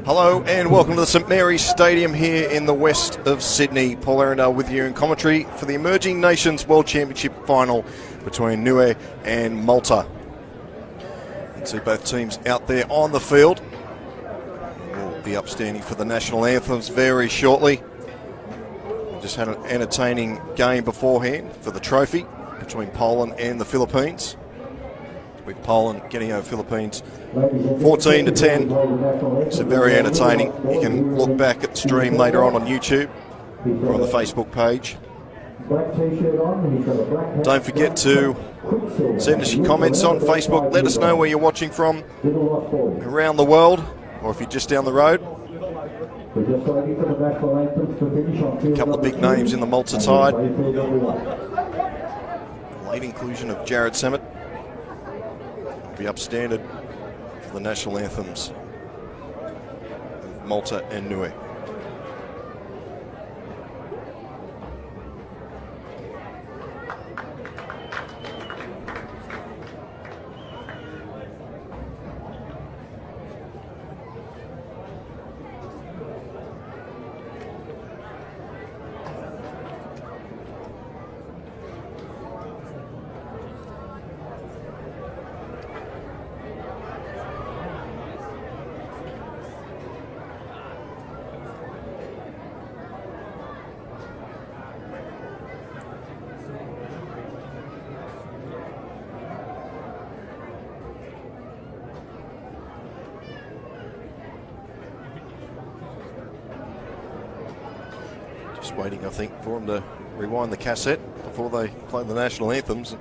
Hello and welcome to the St Mary's Stadium here in the west of Sydney. Paul Arundel with you in commentary for the Emerging Nations World Championship final between NIUE and Malta. You can see both teams out there on the field. We'll be upstanding for the national anthems very shortly. We just had an entertaining game beforehand for the trophy between Poland and the Philippines, with Poland getting over Philippines 14-10. It's very entertaining. You can look back at the stream later on YouTube or on the Facebook page. Don't forget to send us your comments on Facebook. Let us know where you're watching from around the world, or if you're just down the road. A couple of big names in the Malta side. Late inclusion of Jared Sammet will be upstandard for the national anthems of Malta and NIUE. Just waiting, I think, for them to rewind the cassette before they play the national anthems.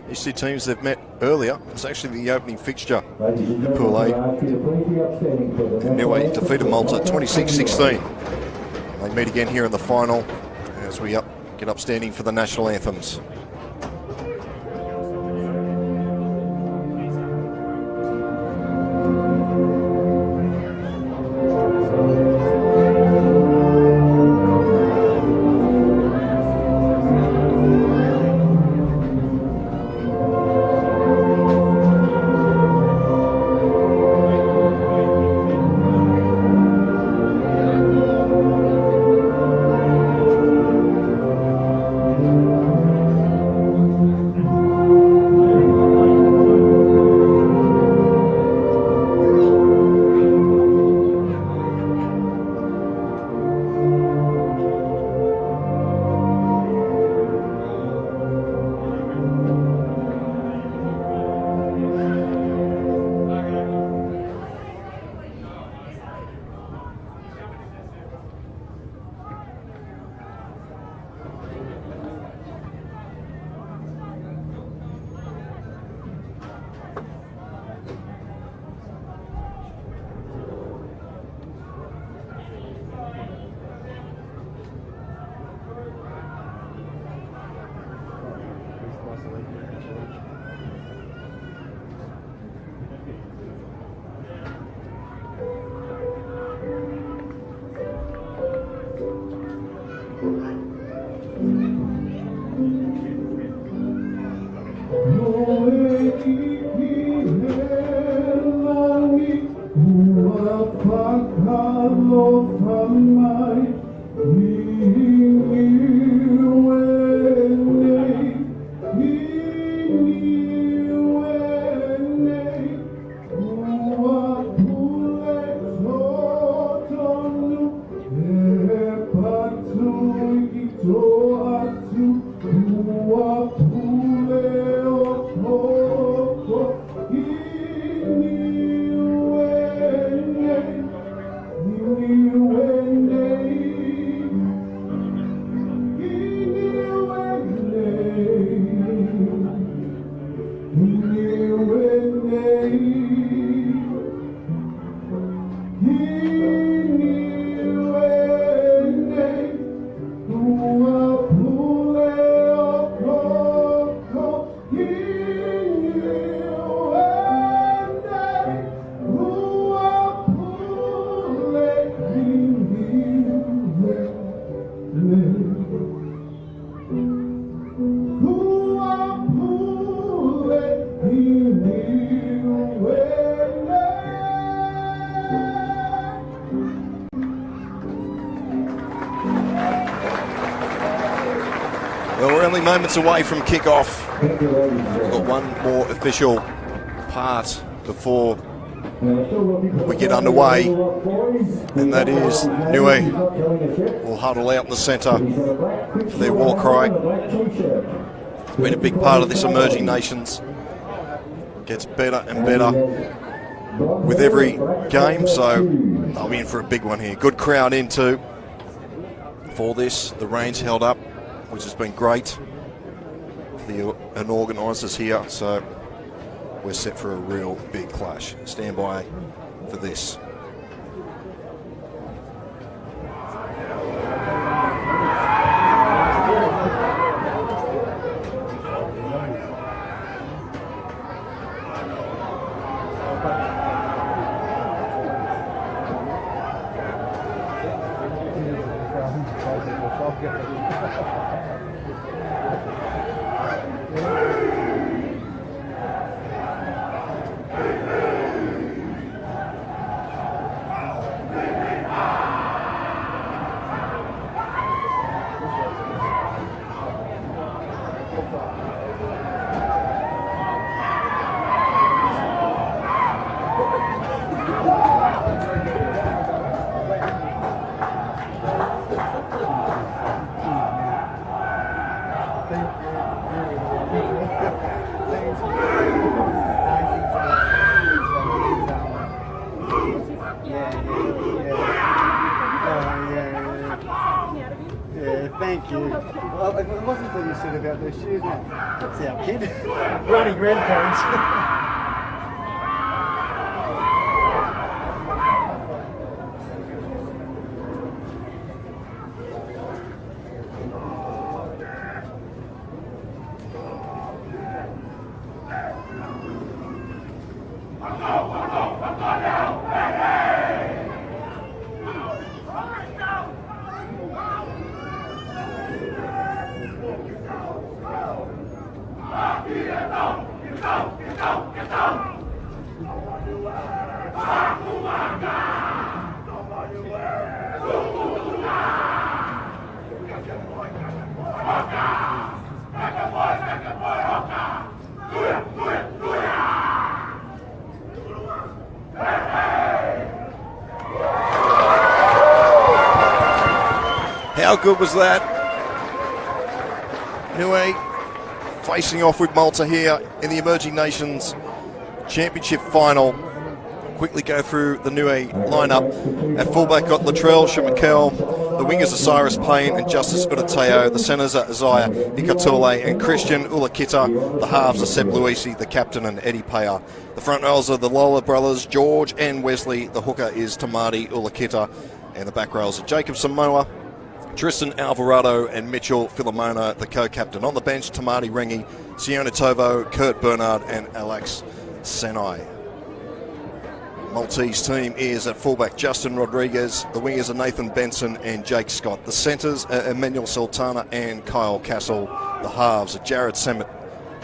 These two teams they've met earlier. It's actually the opening fixture at Pool A. NIUE defeated Malta 26-16. They meet again here in the final as we get upstanding for the national anthems. Whoa. Well, we're only moments away from kick-off. We've got one more official part before we get underway, and that is NIUE will huddle out in the centre for their war cry. It's been a big part of this emerging nations. Gets better and better with every game, so they'll be in for a big one here. Good crowd in too for this. The rain's held up, which has been great for the organisers here, so we're set for a real big clash. Stand by for this. Thank you. Well, it wasn't until you said about those shoes. That's our kid. Running grandparents. How good was that? NIUE facing off with Malta here in the Emerging Nations Championship final. Quickly go through the NIUE lineup. At fullback got Latrell Shamikel. The wingers are Cyrus Payne and Justice Udateo. The centres are Isaiah Ikatole and Christian Ulakita. The halves are Seb Luisi, the captain, and Eddie Payer. The front rows are the Lola brothers, George and Wesley. The hooker is Tamati Ulakita. And the back rows are Jacob Samoa, Tristan Alvarado and Mitchell Filomona, the co-captain. On the bench, Tamati Rengi, Siona Tovo, Kurt Bernard and Alex Senai. Maltese team is at fullback Justin Rodriguez. The wingers are Nathan Benson and Jake Scott. The centres are Emmanuel Sultana and Kyle Castle. The halves are Jared Semet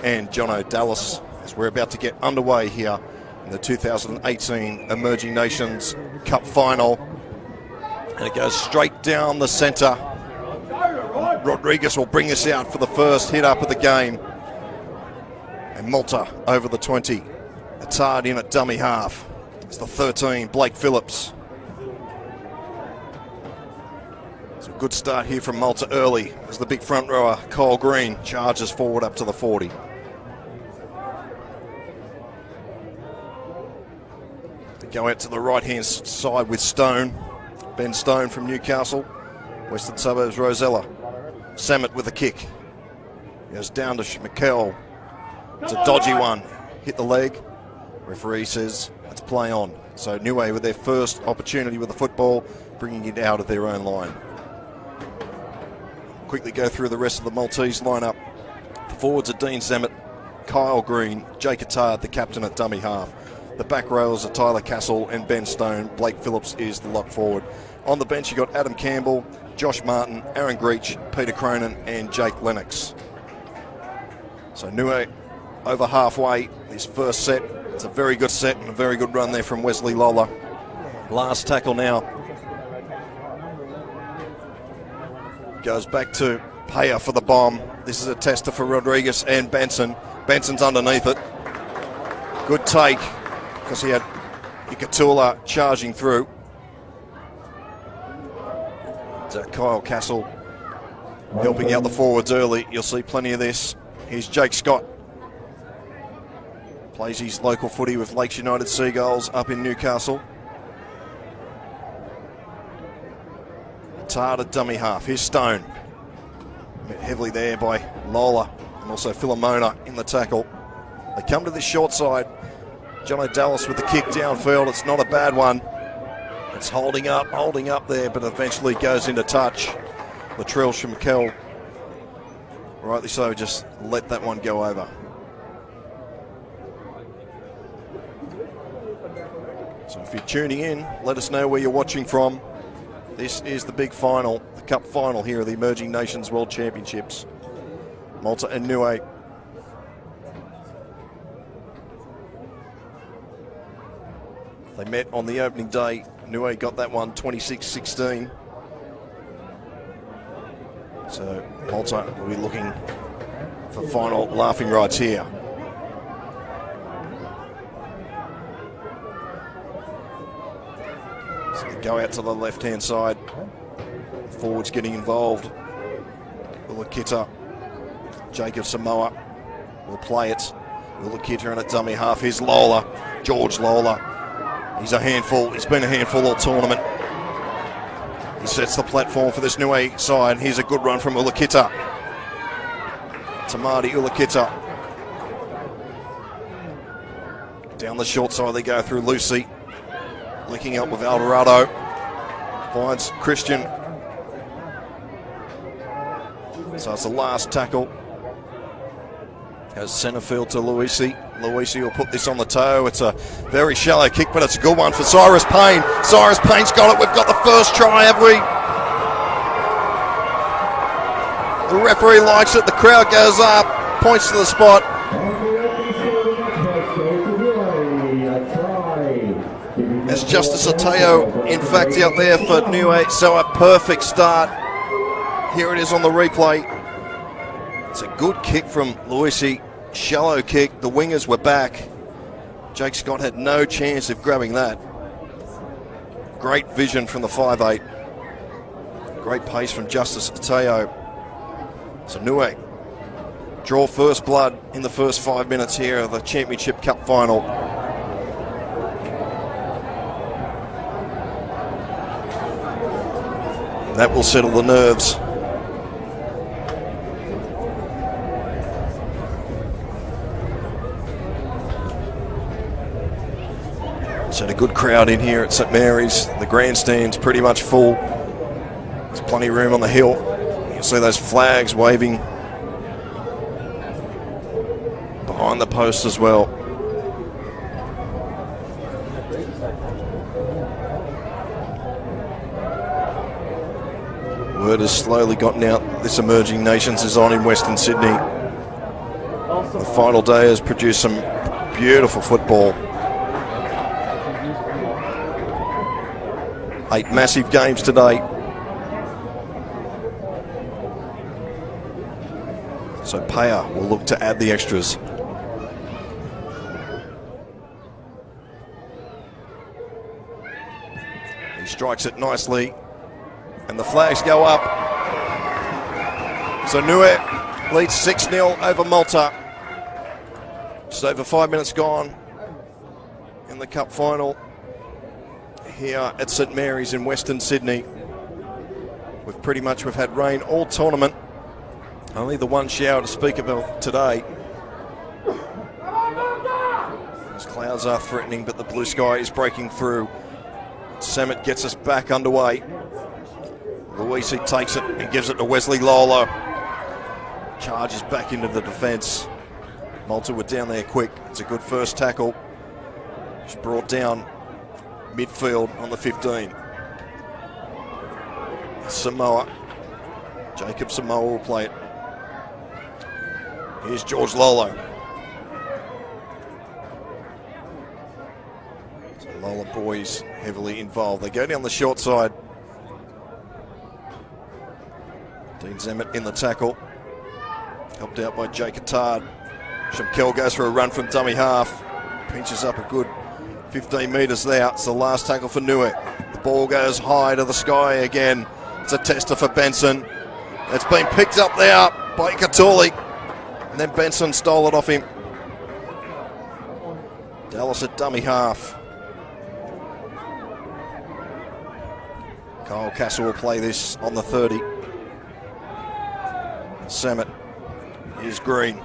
and Jono Dallas. As we're about to get underway here in the 2018 Emerging Nations Cup final. And it goes straight down the centre. Rodriguez will bring us out for the first hit up of the game. And Malta over the 20. Attard in at dummy half. It's the 13, Blake Phillips. It's a good start here from Malta early as the big front rower, Kyle Green, charges forward up to the 40. They go out to the right-hand side with Stone. Ben Stone from Newcastle. Western Suburbs, Rosella. Samet with a kick. Goes down to Schmickel. It's a dodgy one. Hit the leg. Referee says it's play on. So NIUE with their first opportunity with the football, bringing it out of their own line. Quickly go through the rest of the Maltese lineup. The forwards are Dean Zammit, Kyle Green, Jake Attard, the captain at dummy half. The back rows are Tyler Castle and Ben Stone. Blake Phillips is the lock forward. On the bench, you got Adam Campbell, Josh Martin, Aaron Greach, Peter Cronin, and Jake Lennox. So NIUE over halfway, this first set. It's a very good set and a very good run there from Wesley Lola. Last tackle now. Goes back to Payer for the bomb. This is a tester for Rodriguez and Benson. Benson's underneath it. Good take, because he had Ikatula charging through. So Kyle Castle helping out the forwards early. You'll see plenty of this. Here's Jake Scott. Plays his local footy with Lakes United Seagulls up in Newcastle. Tar to dummy half. Here's Stone. Met heavily there by Lola and also Filomona in the tackle. They come to this short side. John O'Dallas with the kick downfield. It's not a bad one. It's holding up there, but eventually goes into touch. Latrell Schmeichel, rightly so, just let that one go over. So if you're tuning in, let us know where you're watching from. This is the big final, the cup final here of the Emerging Nations World Championships. Malta and NIUE. They met on the opening day. NIUE got that one 26-16. So Malta will be looking for final laughing rights here. So they go out to the left-hand side. Forwards getting involved. Ulakita, Jacob Samoa will play it. Ulakita in a dummy half. Here's Lola, George Lola. He's a handful. He's been a handful all tournament. He sets the platform for this NIUE side. Here's a good run from Ulakita. Tamati Ulakita. Down the short side they go through Lucy. Linking up with Alvarado. Finds Christian. So it's the last tackle. Goes centre field to Luisi. Luisi will put this on the toe. It's a very shallow kick, but it's a good one for Cyrus Payne. Cyrus Payne's got it. We've got the first try, have we? The referee likes it. The crowd goes up. Points to the spot. As Justice Ateo, in fact, out there for NIUE. So a perfect start. Here it is on the replay. It's a good kick from Luisi. Shallow kick. The wingers were back. Jake Scott had no chance of grabbing that. Great vision from the 5'8". Great pace from Justice Ateo. So NIUE draw first blood in the first 5 minutes here of the Championship Cup final. That will settle the nerves. Had a good crowd in here at St Mary's. The grandstand's pretty much full. There's plenty of room on the hill. You can see those flags waving behind the post as well. Word has slowly gotten out. This Emerging Nations is on in Western Sydney. The final day has produced some beautiful football. 8 massive games today. So Payer will look to add the extras. He strikes it nicely. And the flags go up. So NIUE leads 6-0 over Malta. Just over 5 minutes gone in the cup final here at St Mary's in Western Sydney. We've had rain all tournament. Only the one shower to speak about today. Those clouds are threatening, but the blue sky is breaking through. Samet gets us back underway. Luisi takes it and gives it to Wesley Lola. Charges back into the defence. Malta were down there quick. It's a good first tackle. Just brought down midfield on the 15. Samoa. Jacob Samoa will play it. Here's George Lolo. So Lola boys heavily involved. They go down the short side. Dean Zemet in the tackle. Helped out by Jake Attard. Shimkel goes for a run from dummy half. Pinches up a good 15 metres there. It's the last tackle for NIUE. The ball goes high to the sky again. It's a tester for Benson. It's been picked up there by Katuli. And then Benson stole it off him. Dallas at dummy half. Kyle Castle will play this on the 30. Samet. Here's Green.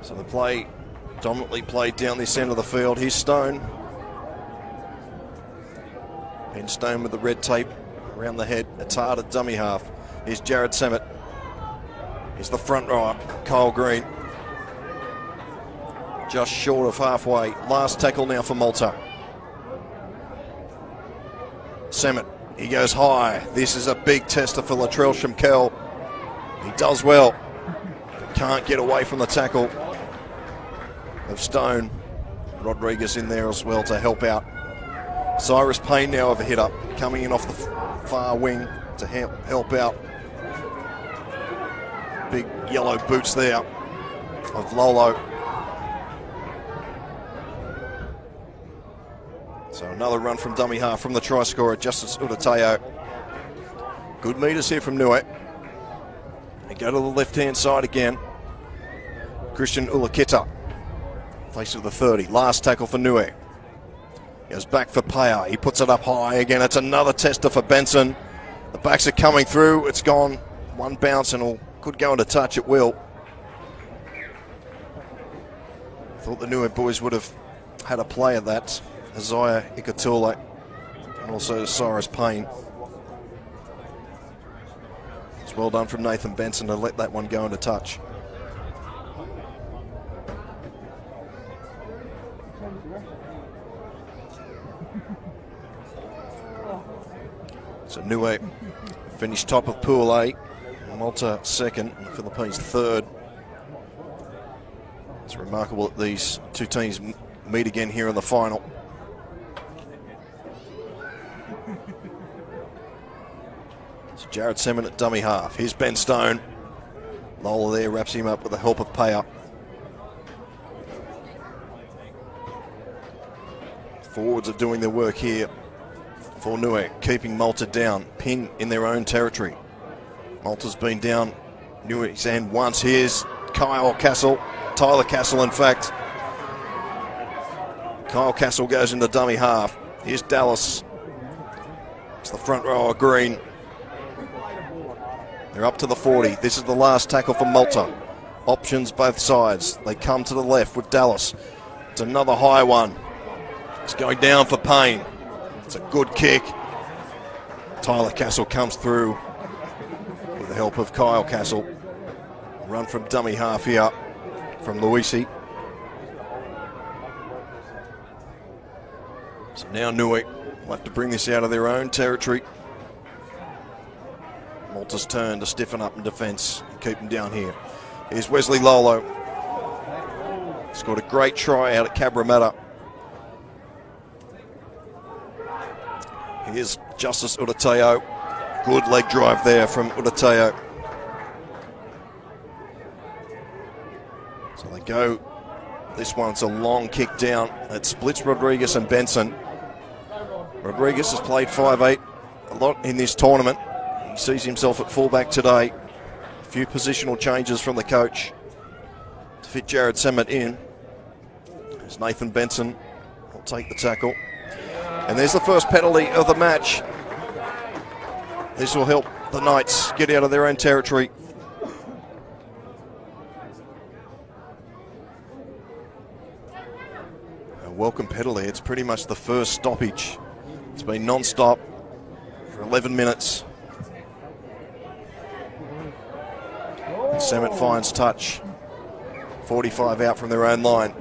So the play dominantly played down this end of the field. Here's Stone. Ben Stone with the red tape around the head. Attard at dummy half. Here's Jared Samet. Here's the front rower, Kyle Green. Just short of halfway. Last tackle now for Malta. Samet, he goes high. This is a big tester for Latrell Shimkel. He does well. Can't get away from the tackle of Stone. Rodriguez in there as well to help out. Cyrus Payne now of a hit up, coming in off the far wing to help out. Big yellow boots there of Lolo. So another run from dummy half from the try scorer, Justice Udateo. Good meters here from NIUE. They go to the left-hand side again. Christian Ulakita, face of the 30. Last tackle for NIUE. Goes back for Paya. He puts it up high again. It's another tester for Benson. The backs are coming through. It's gone. One bounce and could go into touch at will. Thought the NIUE boys would have had a play at that. Isaiah Ikatule and also Cyrus Payne. It's well done from Nathan Benson to let that one go into touch. So NIUE finished top of Pool A, Malta second, and the Philippines third. It's remarkable that these two teams meet again here in the final. So Jared Semin at dummy half. Here's Ben Stone. Lola there wraps him up with the help of Paya. Forwards are doing their work here for NIUE, keeping Malta down, pin in their own territory. Malta's been down NIUE's end once. Here's Tyler Castle, in fact. Kyle Castle goes into dummy half. Here's Dallas. It's the front rower, Green. They're up to the 40. This is the last tackle for Malta. Options both sides. They come to the left with Dallas. It's another high one. It's going down for Payne. It's a good kick. Tyler Castle comes through with the help of Kyle Castle. Run from dummy half here from Luisi. So now NIUE will have to bring this out of their own territory. Malta's turn to stiffen up in defence and keep them down here. Here's Wesley Lolo. Scored a great try out at Cabramatta. Here's Justice Udateo. Good leg drive there from Udateo. So they go. This one's a long kick down. It splits Rodriguez and Benson. Rodriguez has played 5'8" a lot in this tournament. He sees himself at fullback today. A few positional changes from the coach to fit Jared Semet in. As Nathan Benson will take the tackle. And there's the first penalty of the match. This will help the Knights get out of their own territory. A welcome penalty. It's pretty much the first stoppage. It's been non-stop for 11 minutes. Semet finds touch. 45 out from their own line.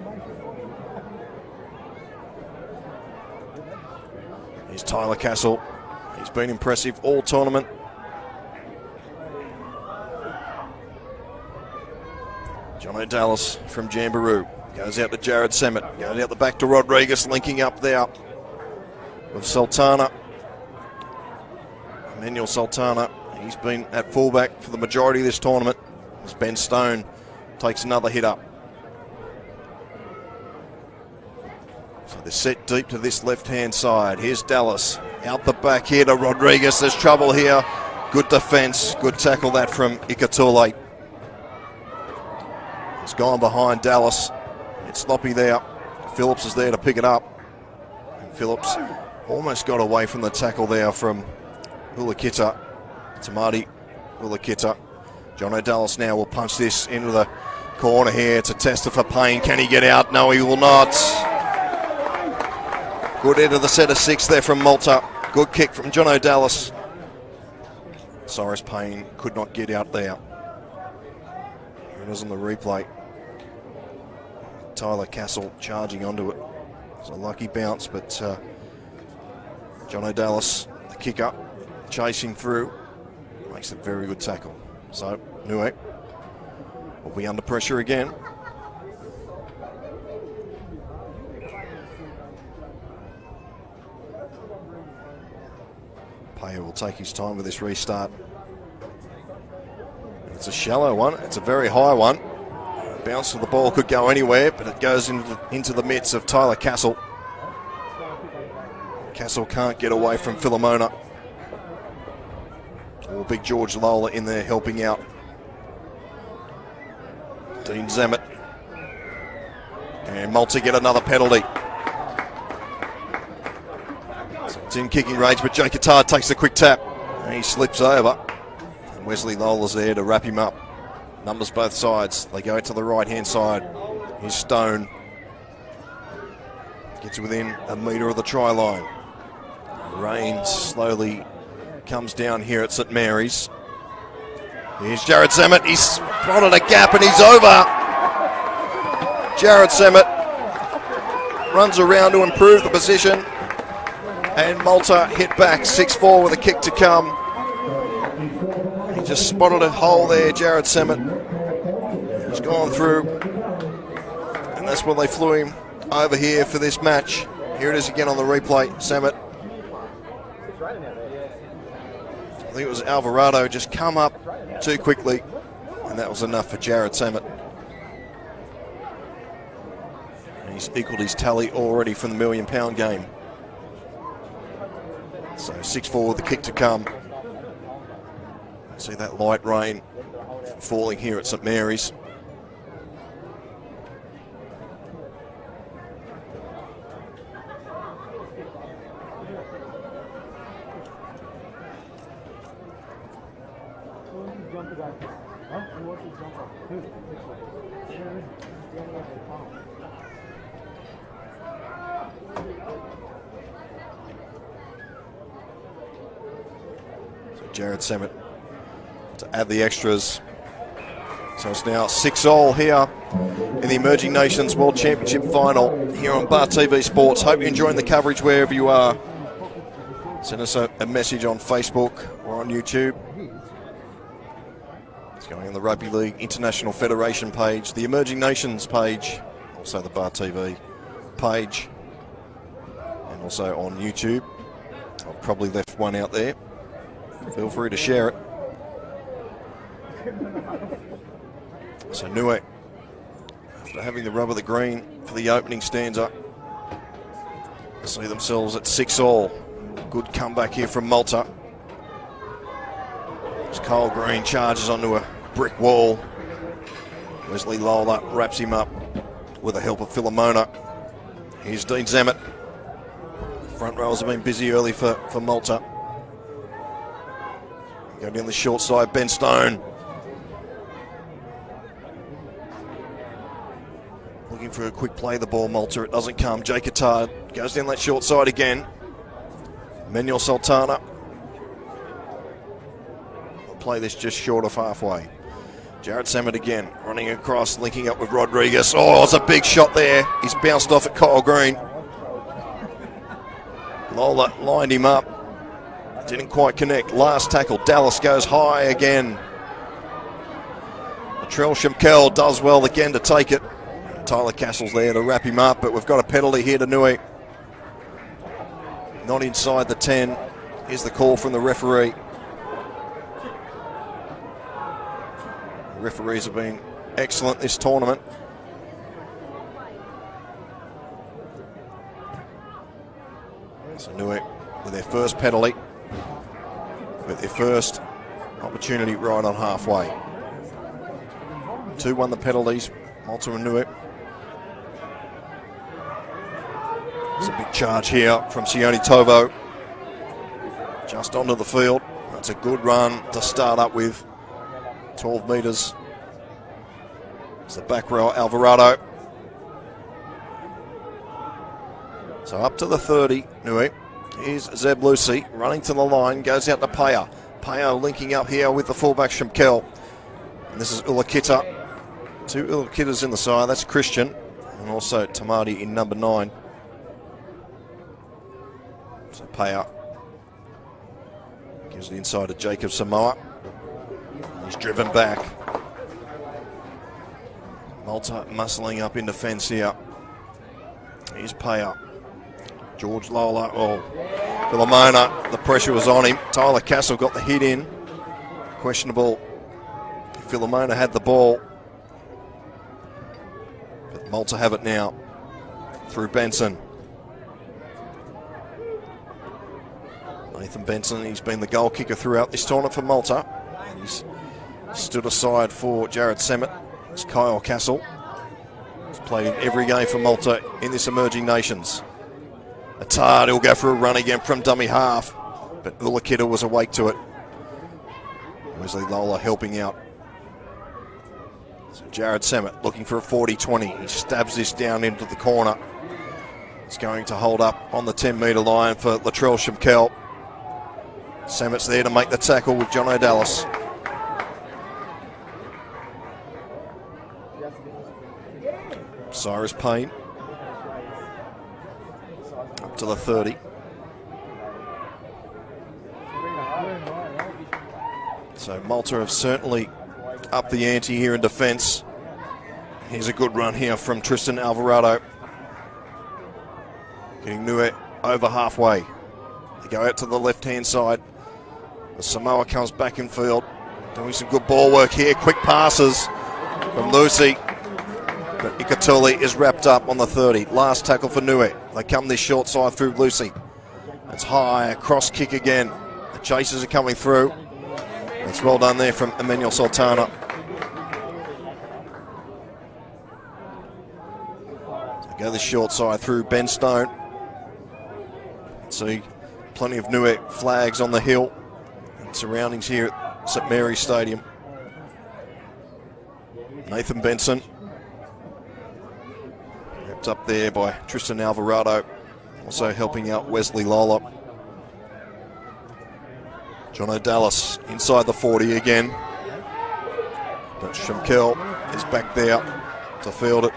Here's Tyler Castle. He's been impressive all tournament. Jono Dallas from Jamboree. Goes out to Jared Semet. Goes out the back to Rodriguez, linking up there of Sultana. Emmanuel Sultana, he's been at fullback for the majority of this tournament. As Ben Stone takes another hit up. So they're set deep to this left-hand side. Here's Dallas. Out the back here to Rodriguez. There's trouble here. Good defence. Good tackle that from Ikatule. It's gone behind Dallas. It's sloppy there. Phillips is there to pick it up. And Phillips almost got away from the tackle there from Ulakita. Tamati Ulakita. Jono Dallas now will punch this into the corner here to Testa for Payne. Can he get out? No, he will not. Good end of the set of 6 there from Malta. Good kick from Jono Dallas. Cyrus Payne could not get out there. Here it is on the replay. Tyler Castle charging onto it. It's a lucky bounce, but Jono Dallas, the kicker, chasing through, makes a very good tackle. So NIUE will be under pressure again. Payer will take his time with this restart. It's a shallow one. It's a very high one. Bounce of the ball could go anywhere, but it goes into the midst of Tyler Castle. Castle can't get away from Filomona. Or Big George Lola in there helping out. Dean Zammit. And Malta get another penalty. So it's in kicking range, but Jay Qatar takes a quick tap. And he slips over. And Wesley Lola's there to wrap him up. Numbers both sides. They go to the right-hand side. Here's Stone. Gets within a metre of the try line. Rain slowly comes down here at St Mary's. Here's Jared Zammit. He's spotted a gap and he's over. Jared Zammit runs around to improve the position. And Malta hit back 6-4 with a kick to come. He just spotted a hole there, Jared Zammit. He's gone through. And that's when they flew him over here for this match. Here it is again on the replay. Zammit. I think it was Alvarado just come up too quickly. And that was enough for Jared Zammit. And he's equalled his tally already from the £1 million game. So 6-4 with the kick to come. See that light rain falling here at St Mary's. So Jared Zammit to add the extras. So it's now 6-all here in the Emerging Nations World Championship Final here on Bar TV Sports. Hope you're enjoying the coverage wherever you are. Send us a message on Facebook or on YouTube. It's going on the Rugby League International Federation page, the Emerging Nations page, also the Bar TV page, and also on YouTube. I've probably left one out there. Feel free to share it. So NIUE, after having the rub of the green for the opening stanza, see themselves at 6-all. Good comeback here from Malta. As Kyle Green charges onto a brick wall. Wesley Lola wraps him up with the help of Filomona. Here's Dean Zammit. Front rows have been busy early for Malta. Going down the short side, Ben Stone. Looking for a quick play of the ball, Malta. It doesn't come. Jay Qatar goes down that short side again. Emmanuel Sultana. We'll play this just short of halfway. Jared Zammit again, running across, linking up with Rodriguez. Oh, it's a big shot there. He's bounced off at Kyle Green. Lola lined him up. Didn't quite connect. Last tackle. Dallas goes high again. Latrell Shimkel does well again to take it. Tyler Castle's there to wrap him up, but we've got a penalty here to NIUE. not inside the 10 is the call from the referee. The referees have been excellent this tournament. So NIUE with their first penalty, with their first opportunity right on halfway. 2 won the penalties, Malta and NIUE. It's a big charge here from Sione Tovo. Just onto the field. That's a good run to start up with. 12 metres. It's the back row, Alvarado. So up to the 30, NIUE. Here's Zeb Lucy running to the line, goes out to Paya. Paya linking up here with the fullback Shemkel. And this is Ulakita. 2 Ulakitas in the side, that's Christian. And also Tamati in number 9. So Paya gives it inside to Jacob Samoa. He's driven back. Malta muscling up in defence here. Here's Paya. George Lola, Filomona, the pressure was on him. Tyler Castle got the hit in. Questionable if Filomona had the ball. But Malta have it now through Benson. Nathan Benson, he's been the goal kicker throughout this tournament for Malta. He's stood aside for Jared Semmett. It's Kyle Castle. He's played in every game for Malta in this Emerging Nations. Attard, he'll go for a run again from dummy half, but Ulakita was awake to it. Wesley Lola helping out. So Jared Semmett looking for a 40-20. He stabs this down into the corner. It's going to hold up on the 10-metre line for Latrell Shemkel. Semmett's there to make the tackle with John O'Dallas. Cyrus Payne. Up to the 30. So Malta have certainly upped the ante here in defence. Here's a good run here from Tristan Alvarado. Getting NIUE over halfway. They go out to the left-hand side. The Samoa comes back in field. Doing some good ball work here. Quick passes from Lucy. But Ikatuli is wrapped up on the 30. Last tackle for NIUE. They come this short side through Lucy. It's high, a cross kick again. The chasers are coming through. It's well done there from Emmanuel Sultana. So go this short side through Ben Stone. See plenty of NIUE flags on the hill and surroundings here at St Mary's Stadium. Nathan Benson. Wrapped up there by Tristan Alvarado. Also helping out Wesley Lola. John O'Dallas inside the 40 again. But Shemkel is back there to field it.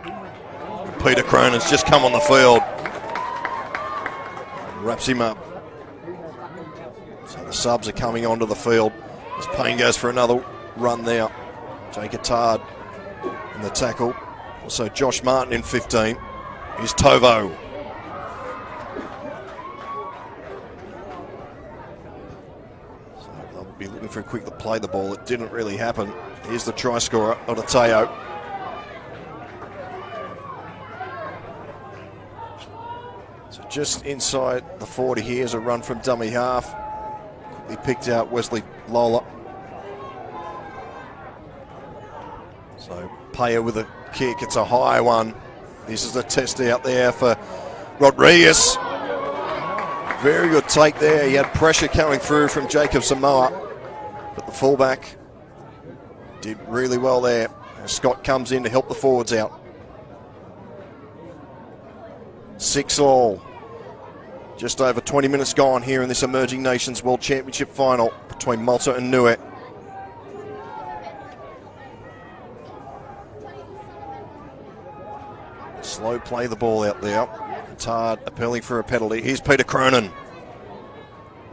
And Peter Cronin's just come on the field. Wraps him up. So the subs are coming onto the field as Payne goes for another run there. Jake Attard in the tackle. Also Josh Martin in 15. Here's Tovo. So they'll be looking for a quick to play the ball. It didn't really happen. Here's the try scorer, Otateo. So just inside the 40 here is a run from dummy half. He picked out Wesley Lola. So Paya with a kick, it's a high one. This is a test out there for Rodriguez. Very good take there. He had pressure coming through from Jacob Samoa, but the fullback did really well there. And Scott comes in to help the forwards out. 6-all. Just over 20 minutes gone here in this Emerging Nations World Championship final between Malta and NIUE. Slow play the ball out there. It's hard, appealing for a penalty. Here's Peter Cronin.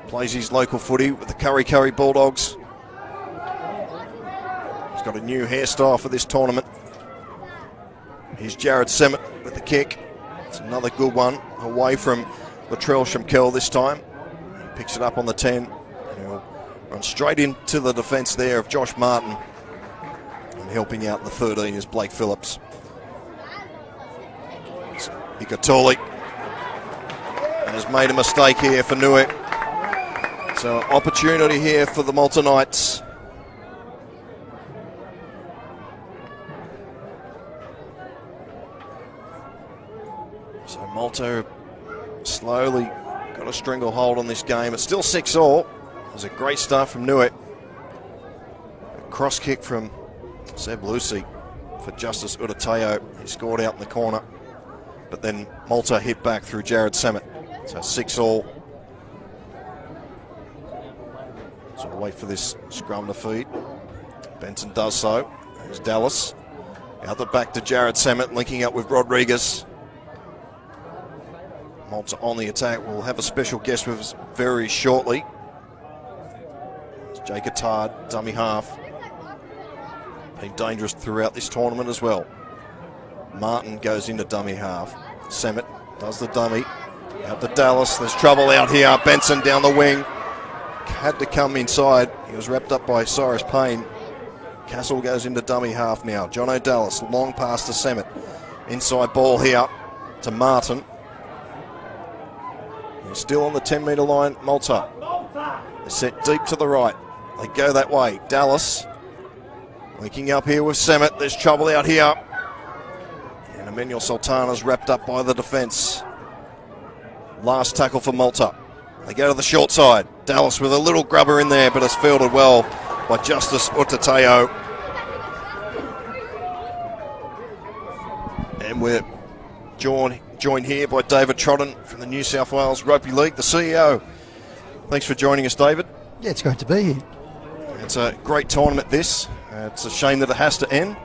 Plays his local footy with the Curry Bulldogs. He's got a new hairstyle for this tournament. Here's Jared Semmett with the kick. It's another good one away from Latrell Shumkel this time. He picks it up on the 10. He'll run straight into the defence there of Josh Martin. And helping out the 13 is Blake Phillips. Ikatoli has made a mistake here for NIUE. So opportunity here for the Malta Knights. So Malta slowly got a stranglehold on this game. It's still 6-all. It was a great start from NIUE. A cross kick from Seb Lucy for Justice Utateo. He scored out in the corner. But then Malta hit back through Jared Samet. So 6-all. So we'll wait for this scrum to feed. Benson does so. There's Dallas. Out the back to Jared Samet, linking up with Rodriguez. Malta on the attack. We'll have a special guest with us very shortly. It's Jake Attard, dummy half. Been dangerous throughout this tournament as well. Martin goes into dummy half. Samet does the dummy. Out to Dallas. There's trouble out here. Benson down the wing. Had to come inside. He was wrapped up by Cyrus Payne. Castle goes into dummy half now. Jono Dallas, long pass to Samet. Inside ball here to Martin. He's still on the 10-metre line, Malta. They're set deep to the right. They go that way. Dallas linking up here with Samet. There's trouble out here. And Emmanuel Sultana's wrapped up by the defence. Last tackle for Malta. They go to the short side. Dallas with a little grubber in there, but it's fielded well by Justice Utateo. And we're joined here by David Trotton from the New South Wales Rugby League, the CEO. Thanks for joining us, David. Yeah, it's great to be here. It's a great tournament, this. It's a shame that it has to end.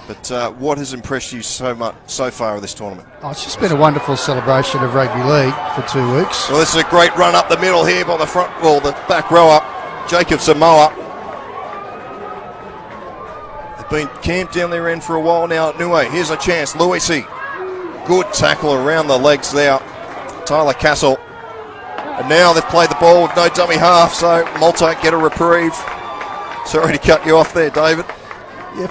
But what has impressed you so much so far of this tournament? Oh, it's just been a wonderful celebration of rugby league for 2 weeks. Well, this is a great run up the middle here by the front, well, the back row up. Jacob Samoa. They've been camped down their end for a while now at NIUE. Here's a chance. Luisi. Good tackle around the legs there. Tyler Castle. And now they've played the ball with no dummy half, so Malta get a reprieve. Sorry to cut you off there, David. Yeah,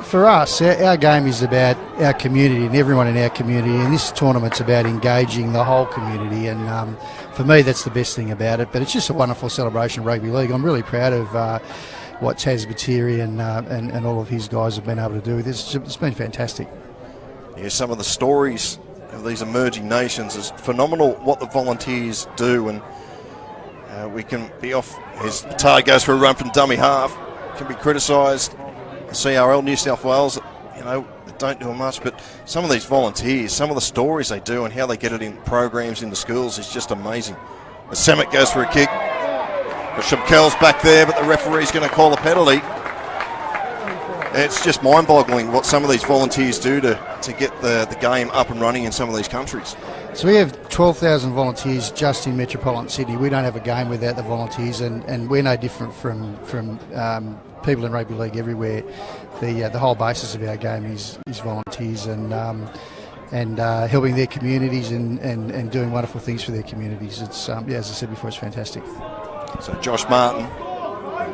for us, our game is about our community and everyone in our community, and this tournament's about engaging the whole community, and for me that's the best thing about it. But it's just a wonderful celebration of rugby league. I'm really proud of what Taz Batiri and all of his guys have been able to do with this. It's been fantastic. Yeah, some of the stories of these emerging nations is phenomenal what the volunteers do, and we can be off as Batari goes for a run from dummy half. Can be criticised. CRL New South Wales, you know, don't do much, but some of these volunteers, some of the stories they do and how they get it in programs in the schools is just amazing. The Samet goes for a kick. Shumkel's back there, but the referee's going to call a penalty. It's just mind-boggling what some of these volunteers do to get the game up and running in some of these countries. So we have 12,000 volunteers just in metropolitan Sydney. We don't have a game without the volunteers, and we're no different from people in rugby league everywhere. The whole basis of our game is volunteers and helping their communities and doing wonderful things for their communities. It's as I said before, it's fantastic. So Josh Martin,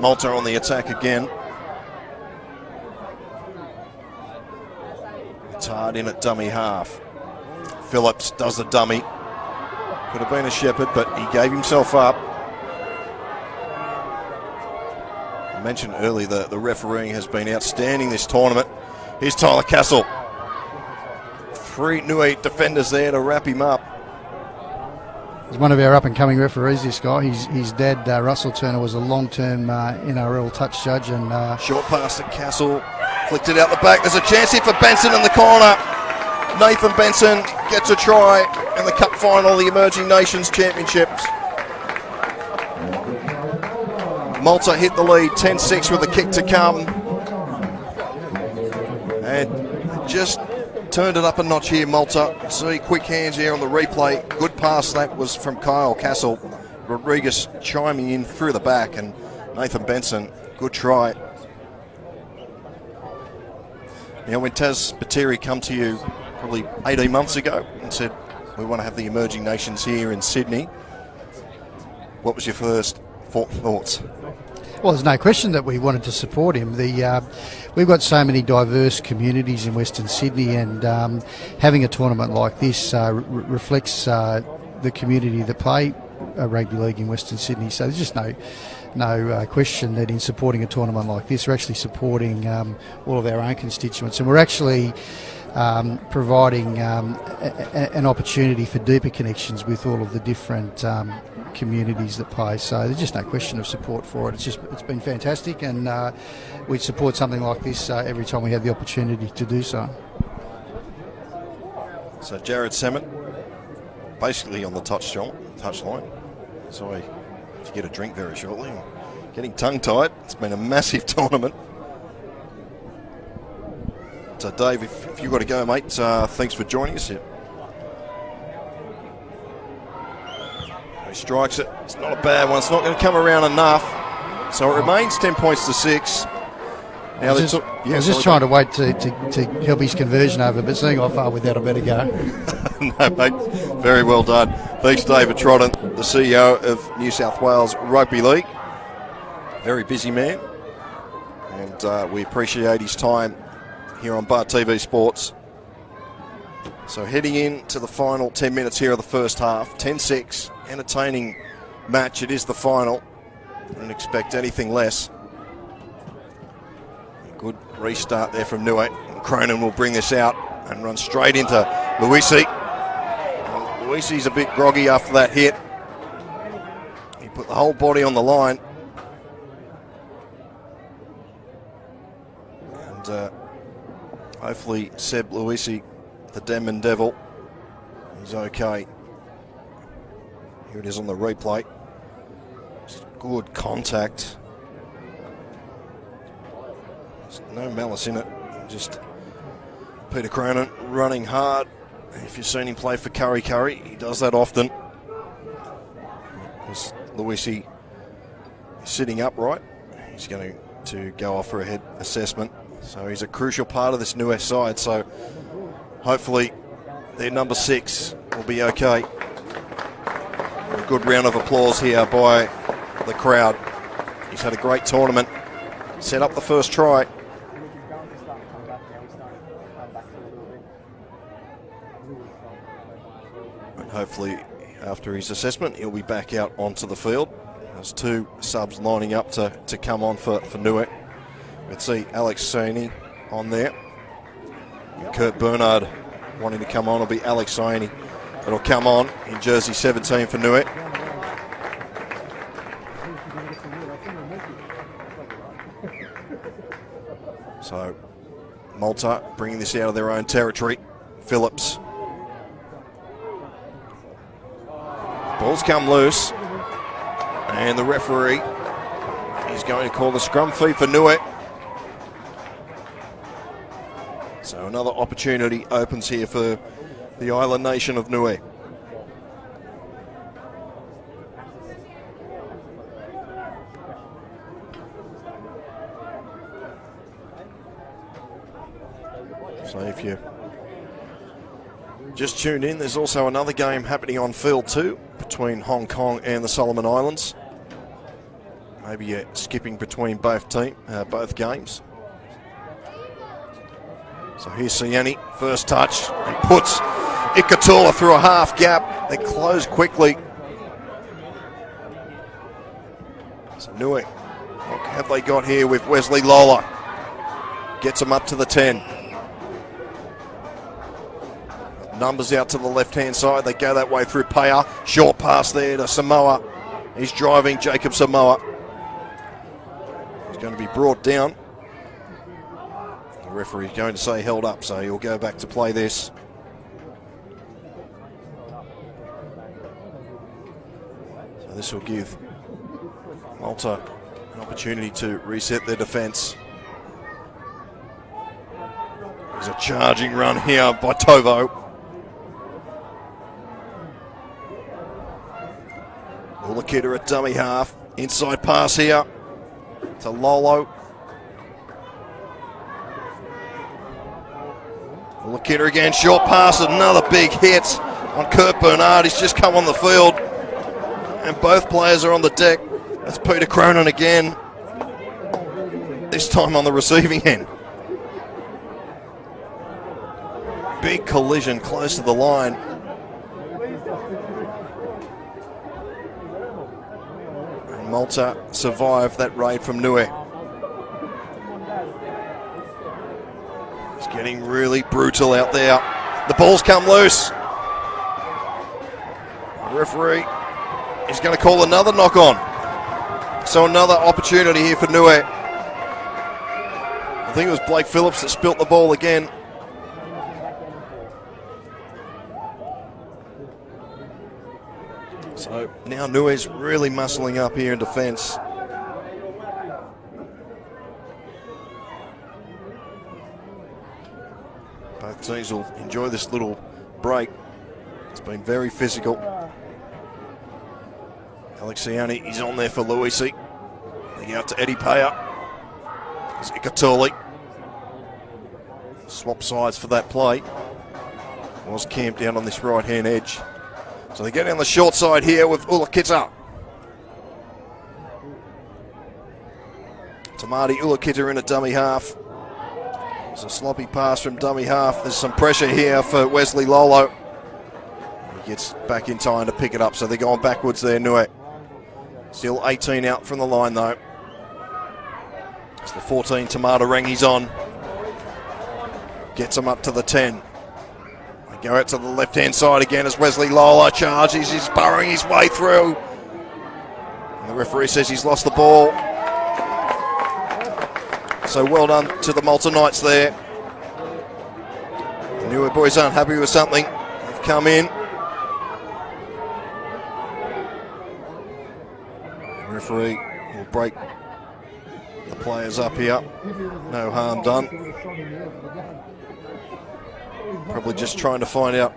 Malta on the attack again. It's hard in at dummy half. Phillips does the dummy. Could have been a shepherd, but he gave himself up. I mentioned earlier the refereeing has been outstanding this tournament. Here's Tyler Castle. 3 NIUE defenders there to wrap him up. He's one of our up-and-coming referees, this guy. His dad, Russell Turner, was a long-term NRL touch judge. And short pass to Castle. Flicked it out the back. There's a chance here for Benson in the corner. Nathan Benson gets a try in the cup final, the Emerging Nations Championships. Malta hit the lead 10-6 with a kick to come. And just turned it up a notch here, Malta. See quick hands here on the replay. Good pass that was from Kyle Castle. Rodriguez chiming in through the back, and Nathan Benson, good try. You know, when Taz Batiri come to you probably 18 months ago and said, we want to have the emerging nations here in Sydney. What was your first thoughts? Well, there's no question that we wanted to support him. We've got so many diverse communities in Western Sydney, and having a tournament like this reflects the community that play rugby league in Western Sydney. So there's just no question that in supporting a tournament like this, we're actually supporting all of our own constituents, and we're actually providing an opportunity for deeper connections with all of the different communities that play. So there's just no question of support for it. It's been fantastic, and we support something like this every time we have the opportunity to do so. So Jared Semmett basically on the touchline. So I have to get a drink very shortly. I'm getting tongue-tied. It's been a massive tournament. So Dave, if you've got to go, mate, thanks for joining us here. He strikes it. It's not a bad one. It's not going to come around enough. So it remains 10 points to 6. Now I was just trying to wait to help his conversion over, but seeing how far with that, I better go. No, mate. Very well done. Thanks, David Trotton, the CEO of New South Wales Rugby League. Very busy man. And we appreciate his time here on Bar TV Sports. So heading into the final 10 minutes here of the first half. 10-6. Entertaining match. It is the final. Wouldn't expect anything less. Good restart there from NIUE. Cronin will bring this out and run straight into Luisi. Luisi's a bit groggy after that hit. He put the whole body on the line. And hopefully Seb Luisi, the Denman Devil, is okay. Here it is on the replay. Just good contact. There's no malice in it. Just Peter Cronin running hard. If you've seen him play for Curry, he does that often. Luisi sitting upright. He's going to go off for a head assessment. So he's a crucial part of this NIUE side. So hopefully their number 6 will be okay. A good round of applause here by the crowd. He's had a great tournament. Set up the first try. And hopefully after his assessment he'll be back out onto the field. There's 2 subs lining up to come on for NIUE. Let's see Alex Saini on there. And Kurt Bernard wanting to come on will be Alex Saini. It'll come on in jersey 17 for NIUE. So Malta bringing this out of their own territory. Phillips. Ball's come loose. And the referee is going to call the scrum fee for NIUE. So another opportunity opens here for the island nation of NIUE. So if you just tuned in, there's also another game happening on field 2 between Hong Kong and the Solomon Islands. Maybe skipping between both games. So here's Siani, first touch, and puts Ikatula through a half gap. They close quickly. So NIUE, what have they got here with Wesley Lola? Gets them up to the 10. Numbers out to the left-hand side. They go that way through Paya. Short pass there to Samoa. He's driving Jacob Samoa. He's going to be brought down. The referee's going to say held up, so he'll go back to play this. So this will give Malta an opportunity to reset their defence. There's a charging run here by Tovo. Ulakita at dummy half. Inside pass here to Lolo. Ulakita again, short pass, another big hit. on Kurt Bernard. He's just come on the field. And both players are on the deck. That's Peter Cronin again. This time on the receiving end. Big collision close to the line. And Malta survived that raid from NIUE. It's getting really brutal out there. The ball's come loose. The referee is going to call another knock on. So another opportunity here for NIUE. I think it was Blake Phillips that spilt the ball again. So now NIUE's really muscling up here in defence. Both teams will enjoy this little break. It's been very physical. Alexiani, he's on there for Luisi. They out to Eddie Payer. There's Ikatuli. Swap sides for that play. Was camped down on this right-hand edge. So they get on the short side here with Ulakita. Tamati Ulakita in a dummy half. It's a sloppy pass from dummy half. There's some pressure here for Wesley Lolo. He gets back in time to pick it up, so they're going backwards there, NIUE. Still 18 out from the line though. It's the 14 Tamata Rangi's on. Gets them up to the 10. They go out to the left-hand side again as Wesley Lolo charges. He's burrowing his way through. And the referee says he's lost the ball. So well done to the Malta Knights there. The NIUE boys aren't happy with something. They've come in. The referee will break the players up here. No harm done. Probably just trying to find out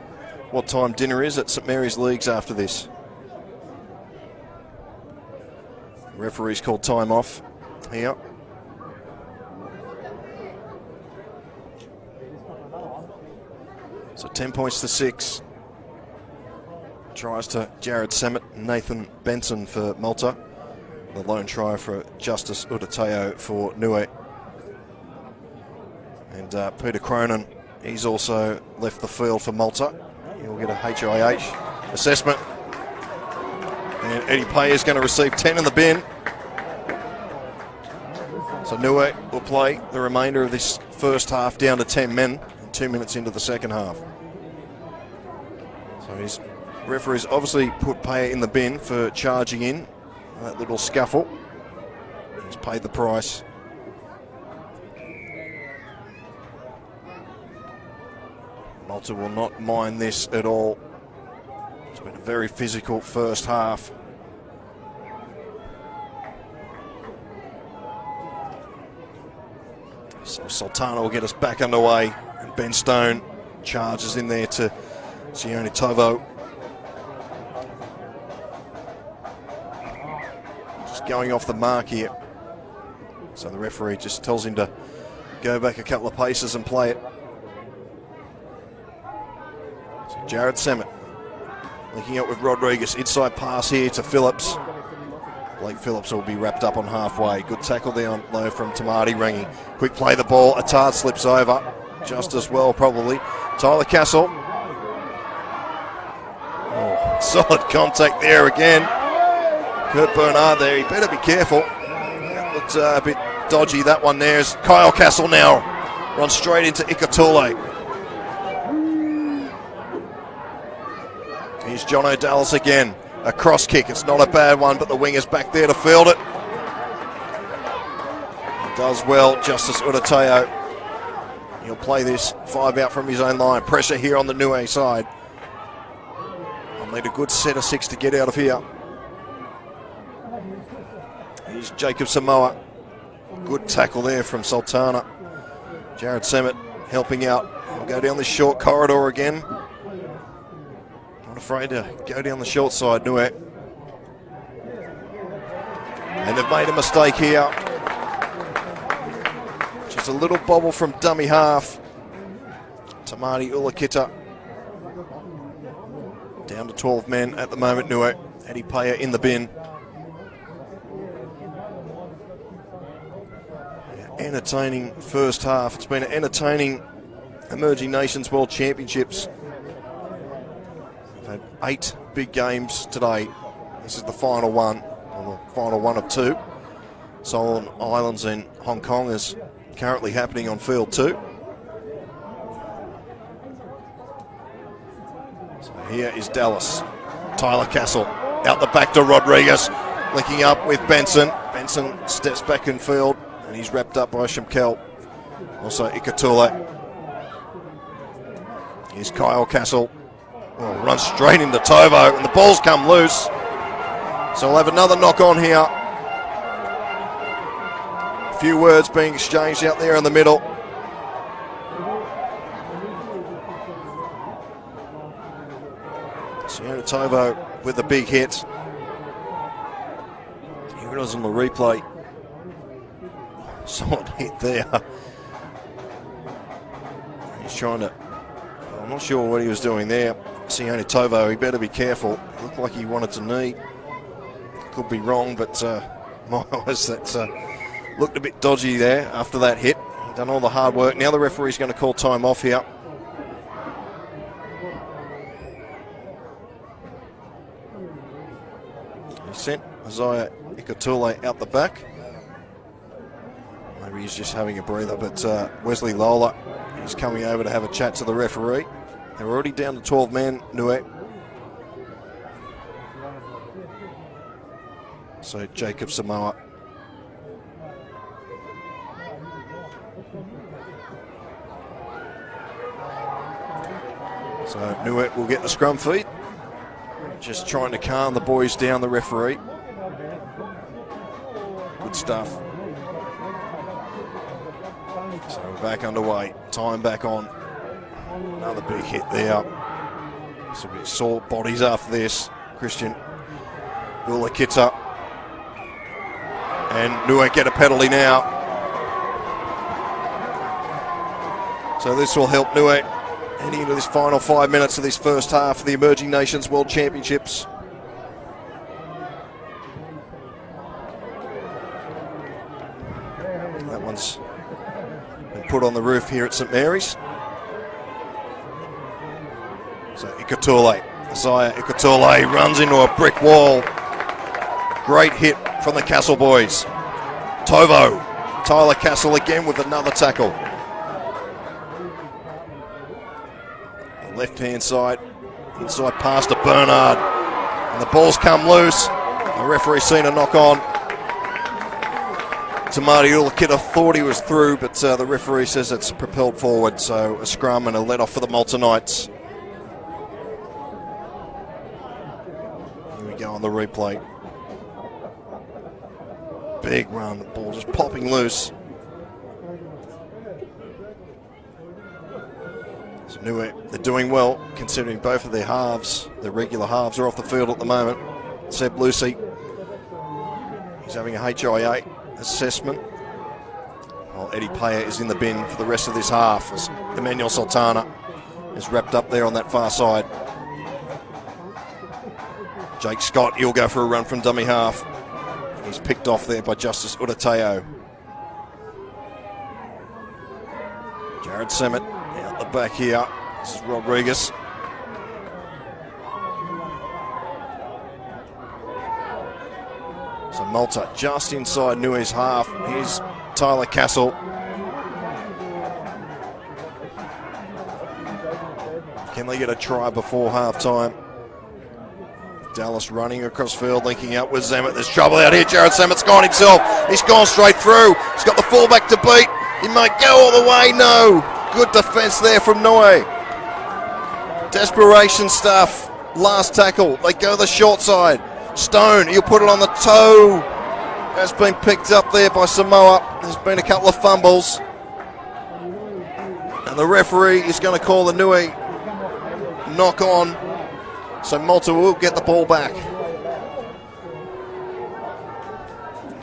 what time dinner is at St Mary's Leagues after this. The referee's called time off here. So 10 points to 6. Tries to Jared Samet and Nathan Benson for Malta. The lone try for Justice Udateo for NIUE. And Peter Cronin, he's also left the field for Malta. He'll get a HIH assessment. And Eddie Pay is going to receive 10 in the bin. So NIUE will play the remainder of this first half down to 10 men. 2 minutes into the second half. So his referee's obviously put Payer in the bin for charging in that little scuffle. He's paid the price. Malta will not mind this at all. It's been a very physical first half. So Sultana will get us back underway. And Ben Stone charges in there to Sione Tovo. Just going off the mark here. So the referee just tells him to go back a couple of paces and play it. So Jared Samet linking up with Rodriguez. Inside pass here to Phillips. Blake Phillips will be wrapped up on halfway. Good tackle there on low from Tamati Rangi. Quick play the ball. Attard slips over. Just as well, probably. Tyler Castle. Oh, solid contact there again. Kurt Bernard there. He better be careful. That looked a bit dodgy, that one there. As Kyle Castle now runs straight into Ikatule. Here's John O'Dallas again. A cross kick. It's not a bad one, but the winger's back there to field it. Does well, Justice Udateo. He'll play this 5 out from his own line. Pressure here on the NIUE side. I'll need a good set of 6 to get out of here. Here's Jacob Samoa. Good tackle there from Sultana. Jared Samet helping out. He'll go down this short corridor again. Not afraid to go down the short side, NIUE. And they've made a mistake here. Just a little bobble from dummy half. Tamati Ulakita. Down to 12 men at the moment, NIUE. Eddie Payer in the bin. Entertaining first half. It's been an entertaining Emerging Nations World Championships. We've had 8 big games today. This is the final one, or the final one of 2. Solomon Islands and Hong Kong is currently happening on field 2. So here is Dallas. Tyler Castle out the back to Rodriguez, linking up with Benson. Benson steps back in field and he's wrapped up by Shimkel. Also Ikatule. Here's Kyle Castle. Oh, runs straight into Tovo and the ball's come loose. So we'll have another knock on here. A few words being exchanged out there in the middle. Sienna Tovo with the big hit. Here it is on the replay. Solid hit there. He's trying to, I'm not sure what he was doing there. Sienna Tovo, he better be careful. It looked like he wanted to knee. Could be wrong, but my eyes, that looked a bit dodgy there after that hit. Done all the hard work. Now the referee's going to call time off here. He sent Isaiah Ikatule out the back. Maybe he's just having a breather, but Wesley Lola is coming over to have a chat to the referee. They're already down to 12 men, NIUE. So Jacob Samoa. So NIUE will get the scrum feed. Just trying to calm the boys down, the referee. Good stuff. So we're back underway. Time back on. Another big hit there. So we sore bodies after this. Christian Ulakita. And NIUE get a penalty now. So this will help NIUE heading into this final 5 minutes of this first half of the Emerging Nations World Championships. That one's been put on the roof here at St Mary's. So Ikatule, Isaiah Ikatule runs into a brick wall. Great hit from the Castle boys. Tovo, Tyler Castle again with another tackle. The left-hand side, inside pass to Bernard. And the ball's come loose. The referee's seen a knock on. Tamati Ulakita thought he was through, but the referee says it's propelled forward. So a scrum and a let off for the Malta Knights. Here we go on the replay. Big run, the ball just popping loose. So NIUE, they're doing well considering both of their halves, their regular halves, are off the field at the moment. Seb Lucy, he's having a HIA assessment. While Eddie Payer is in the bin for the rest of this half as Emmanuel Sultana is wrapped up there on that far side. Jake Scott, he'll go for a run from dummy half. He's picked off there by Justice Udateo. Jared Semmett out the back here. This is Rodriguez. So Malta just inside NIUE's half. Here's Tyler Castle. Can they get a try before half time? Dallas running across field, linking up with Zammit. There's trouble out here. Jared Sammett's gone himself. He's gone straight through. He's got the fullback to beat. He might go all the way. No. Good defence there from NIUE. Desperation stuff. Last tackle. They go the short side. Stone, he'll put it on the toe. Has been picked up there by Samoa. There's been a couple of fumbles. And the referee is going to call the NIUE knock on. So Malta will get the ball back.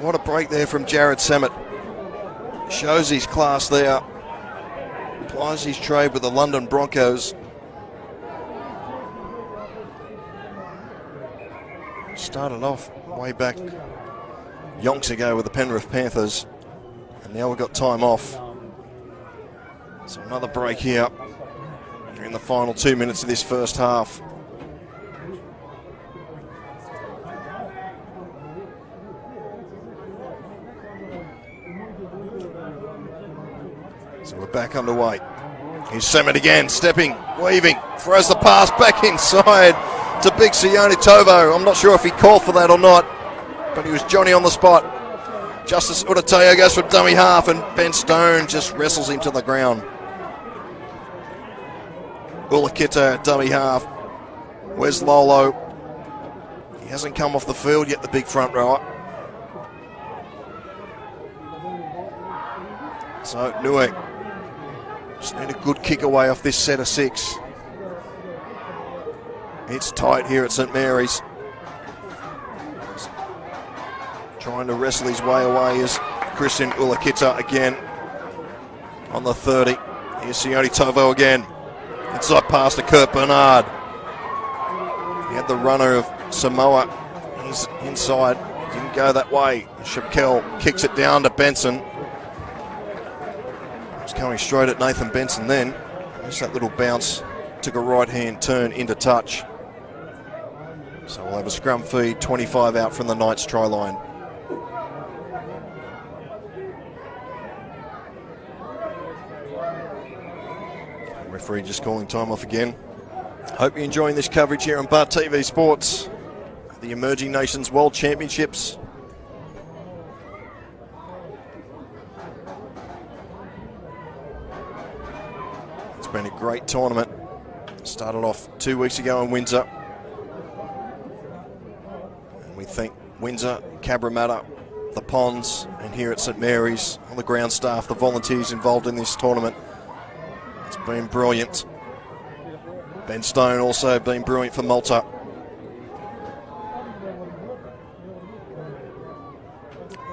What a break there from Jared Semmett. Shows his class there. Applies his trade with the London Broncos. Started off way back yonks ago with the Penrith Panthers, and now we've got time off. So another break here in the final 2 minutes of this first half. So we're back underway. Here's Semet again, stepping, weaving, throws the pass back inside to big Sione Tovo. I'm not sure if he called for that or not, but he was Johnny on the spot. Justice Udateo goes for dummy half, and Ben Stone just wrestles him to the ground. Ulakita, dummy half. Where's Lolo? He hasn't come off the field yet, the big front rower. So NIUE just need a good kick away off this set of 6. It's tight here at St Mary's. Trying to wrestle his way away is Christian Ulakita again on the 30. Here's Sione Tovo again. Inside pass to Kurt Bernard. He had the runner of Samoa. He's inside. Didn't go that way. Shaquille kicks it down to Benson. It's coming straight at Nathan Benson then. Just that little bounce. Took a right-hand turn into touch. So we'll have a scrum feed, 25 out from the Knights try line. Referee just calling time off again. Hope you're enjoying this coverage here on Bar TV Sports. The Emerging Nations World Championships. It's been a great tournament. Started off 2 weeks ago in Windsor. And we thank Windsor, Cabramatta, the Ponds, and here at St Mary's, all the ground staff, the volunteers involved in this tournament. It's been brilliant. Ben Stone also been brilliant for Malta.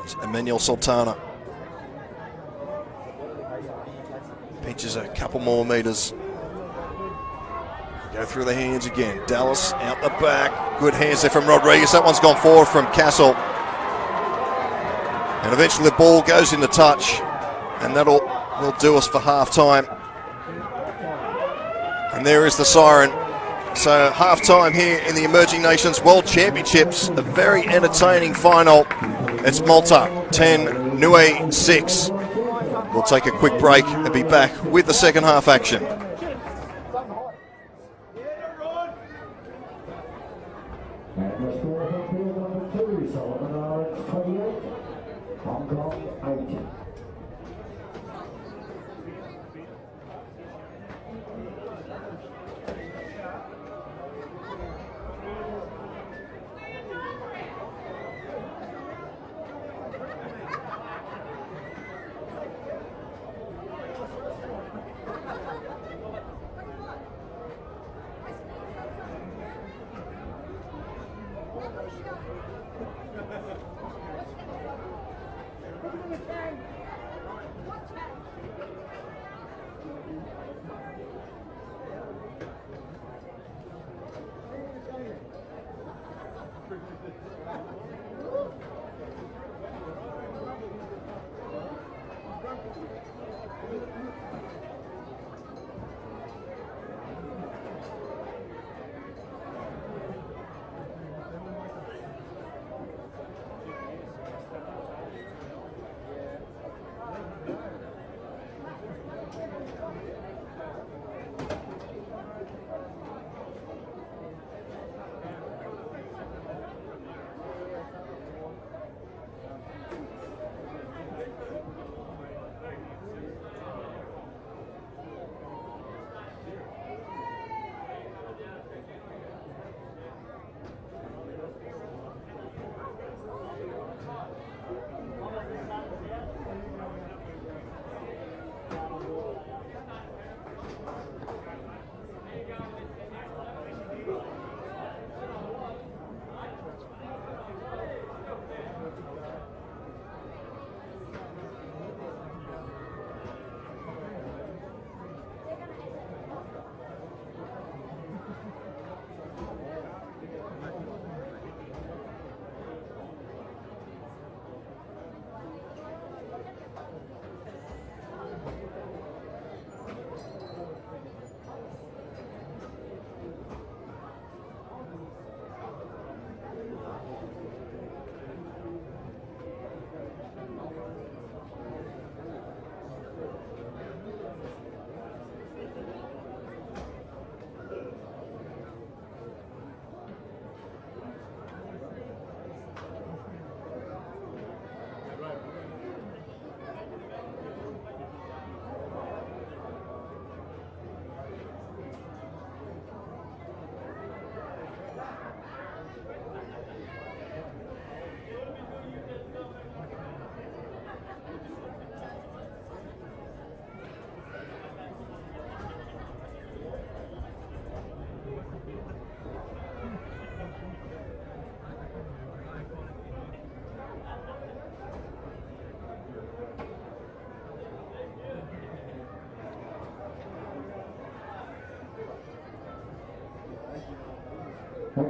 It's Emmanuel Sultana. Pinches a couple more metres. Go through the hands again. Dallas out the back. Good hands there from Rodriguez. That one's gone forward from Castle. And eventually the ball goes into touch. And that'll will do us for half-time. And there is the siren. So half-time here in the Emerging Nations World Championships. A very entertaining final. It's Malta 10, NIUE 6. We'll take a quick break and be back with the second half action.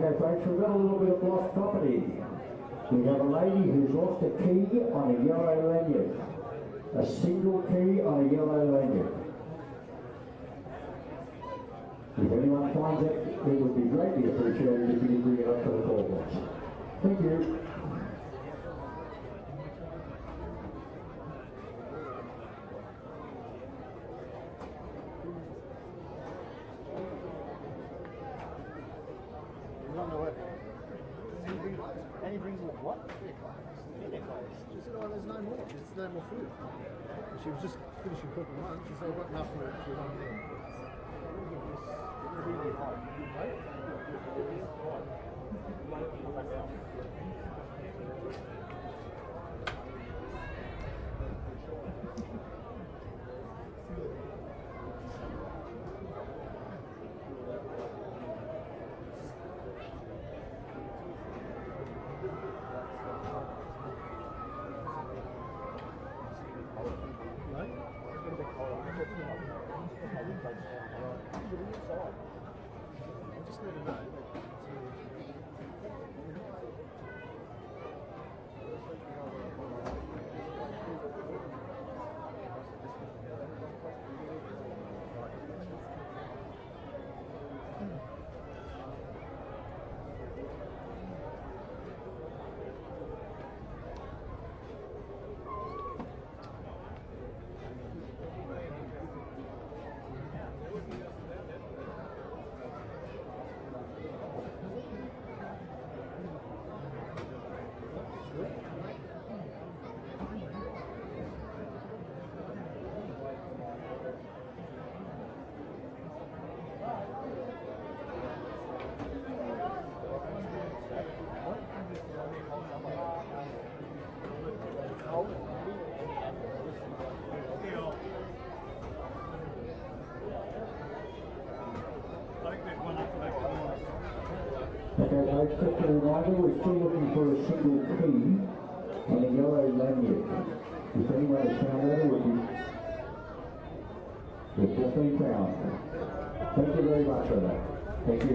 Okay, folks, we've got a little bit of lost property. We have a lady who's lost a key on a yellow lanyard. A single key on a yellow lanyard. If anyone finds it, it would be greatly appreciated if you could bring it up to the call box. Thank you. And he brings them what? She said, oh, there's no more. There's no more food. And she was just finishing cooking lunch. She said, I've got enough for one meal. Really hot. I just need to know. Okay, folks, just a reminder, we're still looking for a single key on a yellow lanyard. If anyone has found that, it would be... It's just been found. Thank you very much for that. Thank you.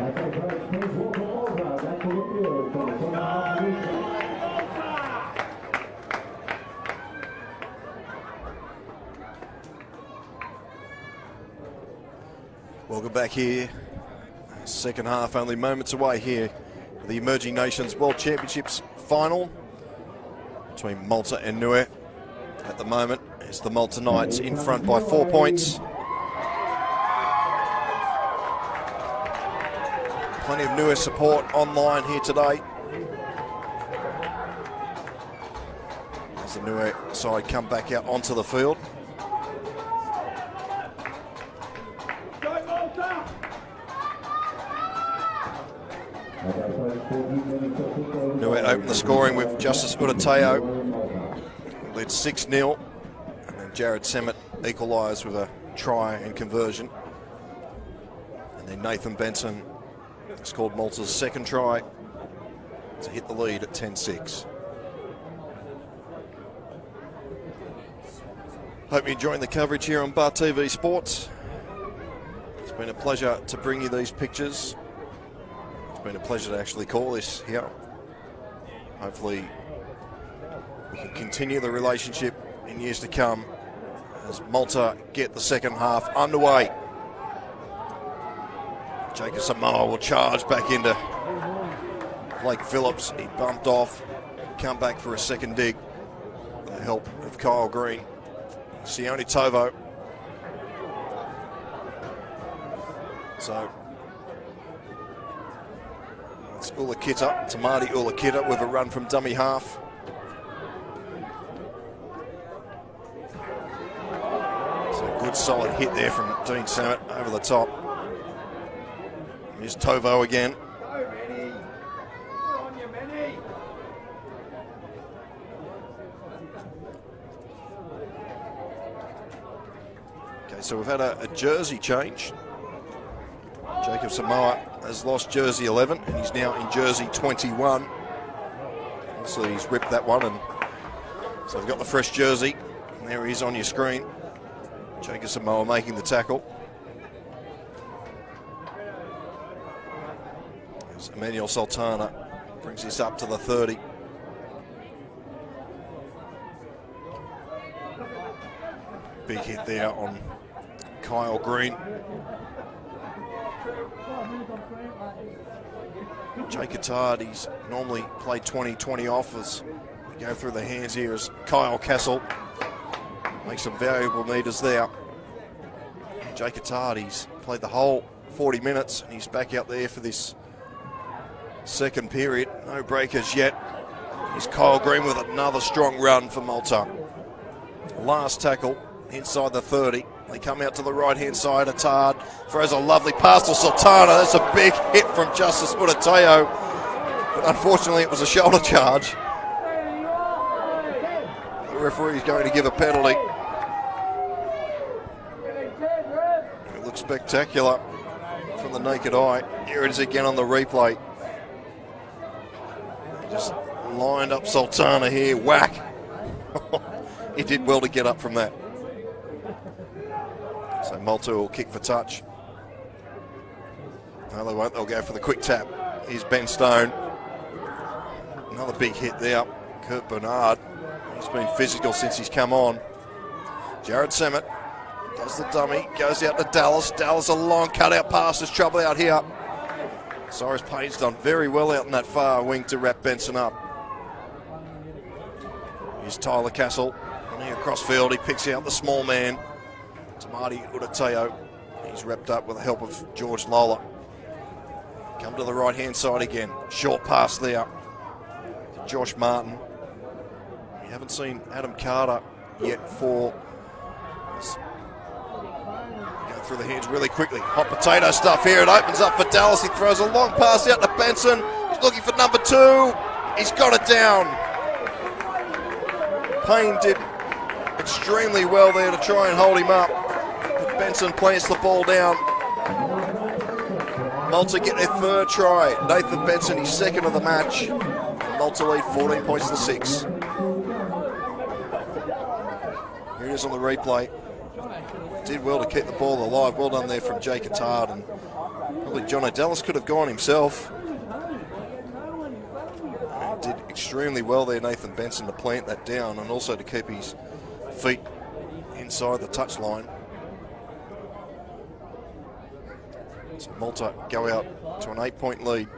Okay, folks, please walk over. Back to the field for the 10.5 metres. Welcome back here. Second half only moments away here. The Emerging Nations World Championships final between Malta and NIUE. At the moment, it's the Malta Knights in front by 4 points. Plenty of NIUE support online here today, as the NIUE side come back out onto the field. NIUE opened the scoring with Justice Udateo, led 6-0, and then Jared Semmett equalised with a try and conversion. And then Nathan Benson scored Malta's second try to hit the lead at 10-6. Hope you're enjoying the coverage here on Bar TV Sports. It's been a pleasure to bring you these pictures. It's been a pleasure to actually call this here. Hopefully we can continue the relationship in years to come as Malta get the second half underway. Jacob Samoa will charge back into Blake Phillips. He bumped off, come back for a second dig with the help of Kyle Green. Sione Tovo. So it's Ulakita, Tamati Ulakita with a run from dummy half. So a good solid hit there from Dean Samet over the top. Here's Tovo again. Okay, so we've had a jersey change. Jacob Samoa has lost jersey 11 and he's now in jersey 21. Obviously he's ripped that one, and so we've got the fresh jersey, and there he is on your screen. Jacob Samoa making the tackle. As Emmanuel Sultana brings this up to the 30. Big hit there on Kyle Green. Jake Attard, he's normally played 20-20 off as we go through the hands here as Kyle Castle makes some valuable meters there. Jake Attard, he's played the whole 40 minutes and he's back out there for this second period. No breakers yet. Here's Kyle Green with another strong run for Malta. Last tackle inside the 30. They come out to the right-hand side. Attard throws a lovely pass to Sultana. That's a big hit from Justice Udateo. But unfortunately, it was a shoulder charge. The referee is going to give a penalty. It looks spectacular from the naked eye. Here it is again on the replay. He just lined up Sultana here. Whack. He did well to get up from that. So Malta will kick for touch. No, they won't. They'll go for the quick tap. Here's Ben Stone. Another big hit there. Kurt Bernard. He's been physical since he's come on. Jared Semmett does the dummy. Goes out to Dallas. Dallas, a long cutout pass. There's trouble out here. Cyrus Payne's done very well out in that far wing to wrap Benson up. Here's Tyler Castle. Running across field. He picks out the small man. Tamati Udateo, he's wrapped up with the help of George Lola. Come to the right-hand side again. Short pass there to Josh Martin. We haven't seen Adam Carter yet for this. Go through the hands really quickly. Hot potato stuff here. It opens up for Dallas. He throws a long pass out to Benson. He's looking for number 2. He's got it down. Payne did extremely well there to try and hold him up. But Benson plants the ball down. Malta get their third try. Nathan Benson, he's second of the match. Malta lead 14 points to 6. Here it is on the replay. did well to keep the ball alive. Well done there from Jake Attard, and probably John O'Dallas could have gone himself. And did extremely well there, Nathan Benson, to plant that down and also to keep his feet inside the touchline. So Malta go out to an 8-point lead.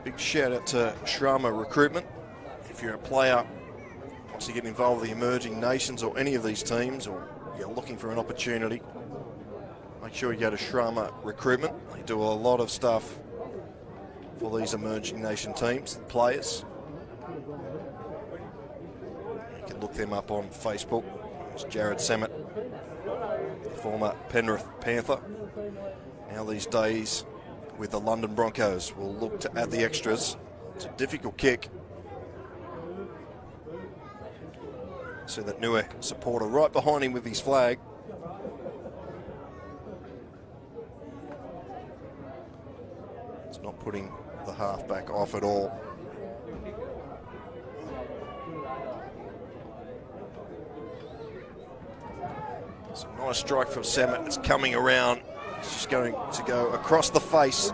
Big shout out to Shrama Recruitment. If you're a player wants to get involved with the emerging nations or any of these teams, or you're looking for an opportunity, make sure you go to Shrama Recruitment. They do a lot of stuff for these emerging nation teams, the players. You can look them up on Facebook. There's Jared Samet, former Penrith Panther. Now these days with the London Broncos, will look to add the extras. It's a difficult kick. So that NIUE supporter right behind him with his flag. It's not putting the halfback off at all. It's a nice strike from Samet. It's coming around. It's just going to go across the face.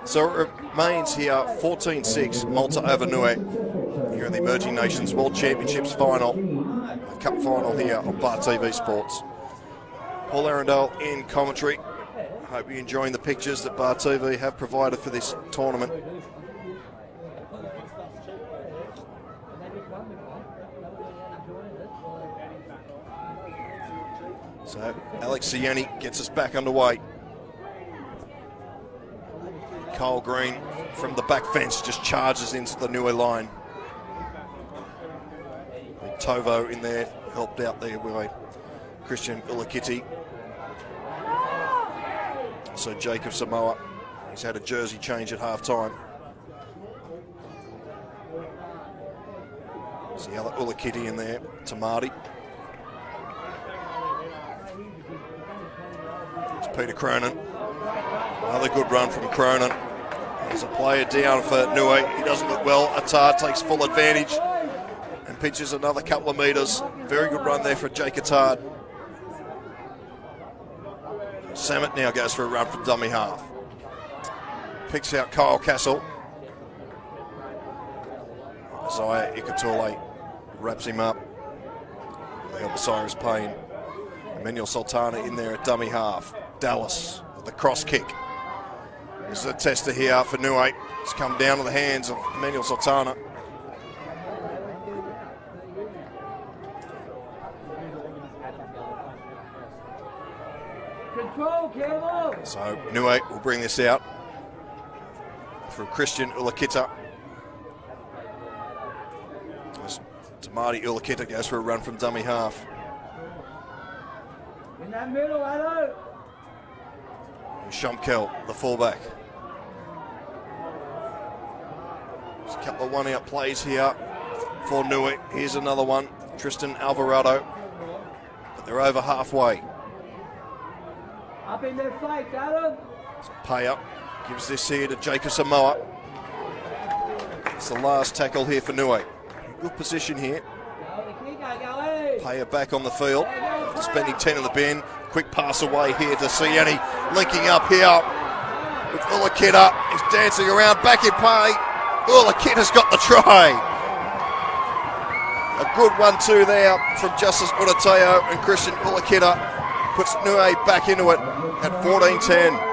So it remains here 14-6, Malta over NIUE here in the Emerging Nations World Championships final, a cup final here on Bar TV Sports. Paul Arundel in commentary. Hope you're enjoying the pictures that Bar TV have provided for this tournament. So Alex Sieni gets us back underway. Cole Green from the back fence just charges into the NIUE line. With Tovo in there, helped out there by Christian Ulakiti. So Jacob Samoa, he's had a jersey change at half-time. See Ulakiti in there, Tamati. It's Peter Cronin. Another good run from Cronin. There's a player down for NIUE. He doesn't look well. Attard takes full advantage and pitches another couple of metres. Very good run there for Jake Attard. Samet now goes for a run from dummy half. Picks out Kyle Castle. Isaiah Ikatole wraps him up. Leon Osiris Payne. Emmanuel Sultana in there at dummy half. Dallas with the cross kick. This is a tester here for NIUE. It's come down to the hands of Emmanuel Sultana. So NIUE will bring this out through Christian Ulakita. Tamati Ulakita goes for a run from dummy half. In that middle, hello. Shumkel, the fullback. There's a couple of one-out plays here for NIUE. Here's another one, Tristan Alvarado. But they're over halfway. Up in their face, Adam. So pay up, gives this here to Jacob Samoa. It's the last tackle here for NIUE. Good position here. Payer back on the field, spending 10 in the bin. Quick pass away here to Sieni, linking up here with Ulakita. He's dancing around, back in play. Ulakita's got the try. A good 1-2 there from Justice Urateo, and Christian Ulakita puts NIUE back into it at 14-10.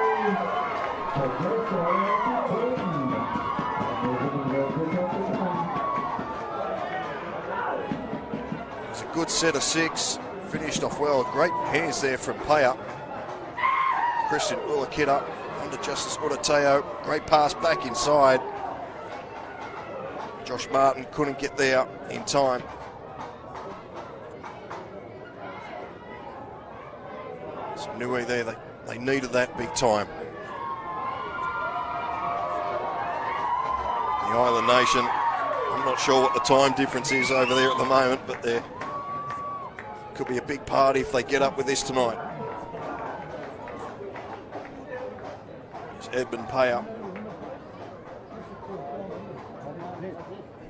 Good set of 6, finished off well. Great hands there from Paya. Christian Ulakita under Justice Urateo. Great pass back inside. Josh Martin couldn't get there in time. So NIUE there, they needed that big time. The Island Nation, I'm not sure what the time difference is over there at the moment, but they're could be a big party if they get up with this tonight. It's Edmund Payer.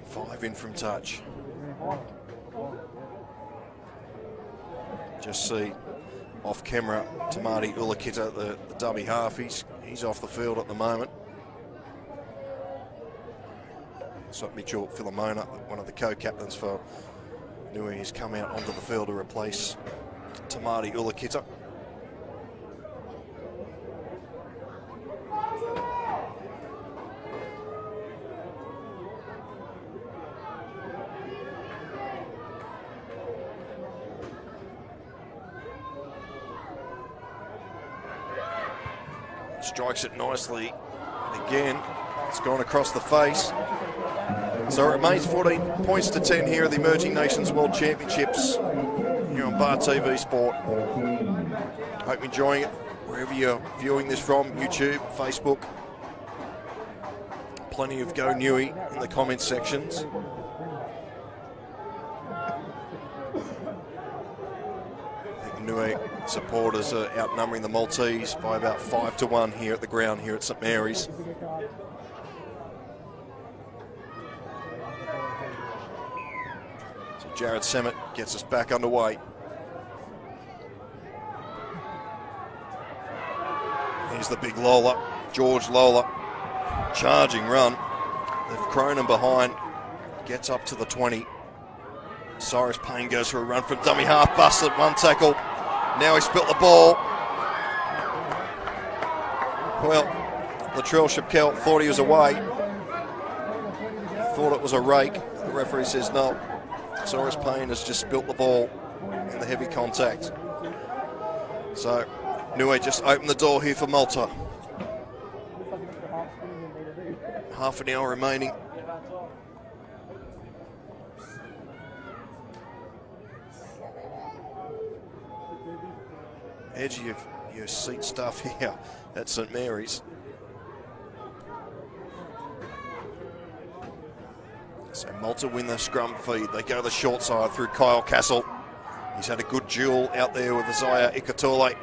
5 in from touch. Just see off camera Tamati Ulakita, the dummy half. He's off the field at the moment. So Mitchell Philomona, one of the co-captains for NIUE, has come out onto the field to replace Tamati Ulakita. Strikes it nicely, and again, it's gone across the face. So it remains 14 points to 10 here at the Emerging Nations World Championships here on Bar TV Sport. Hope you're enjoying it wherever you're viewing this from, YouTube, Facebook. Plenty of Go NIUE in the comments sections. NIUE supporters are outnumbering the Maltese by about 5-1 here at the ground here at St Mary's. So Jared Semmett gets us back underway. Here's the big Lola, George Lola, charging run. They've Cronin behind, gets up to the 20. Cyrus Payne goes for a run from dummy half, busted, one tackle. Now he spilt the ball. Well, Latrell Shapkel thought he was away. Thought it was a rake. The referee says no. Cyrus Payne has just spilt the ball in the heavy contact. So NIUE just opened the door here for Malta. Half an hour remaining. Edge of your seat stuff here at St Mary's. So Malta win the scrum feed. They go the short side through Kyle Castle. He's had a good duel out there with Isaiah Ikatole.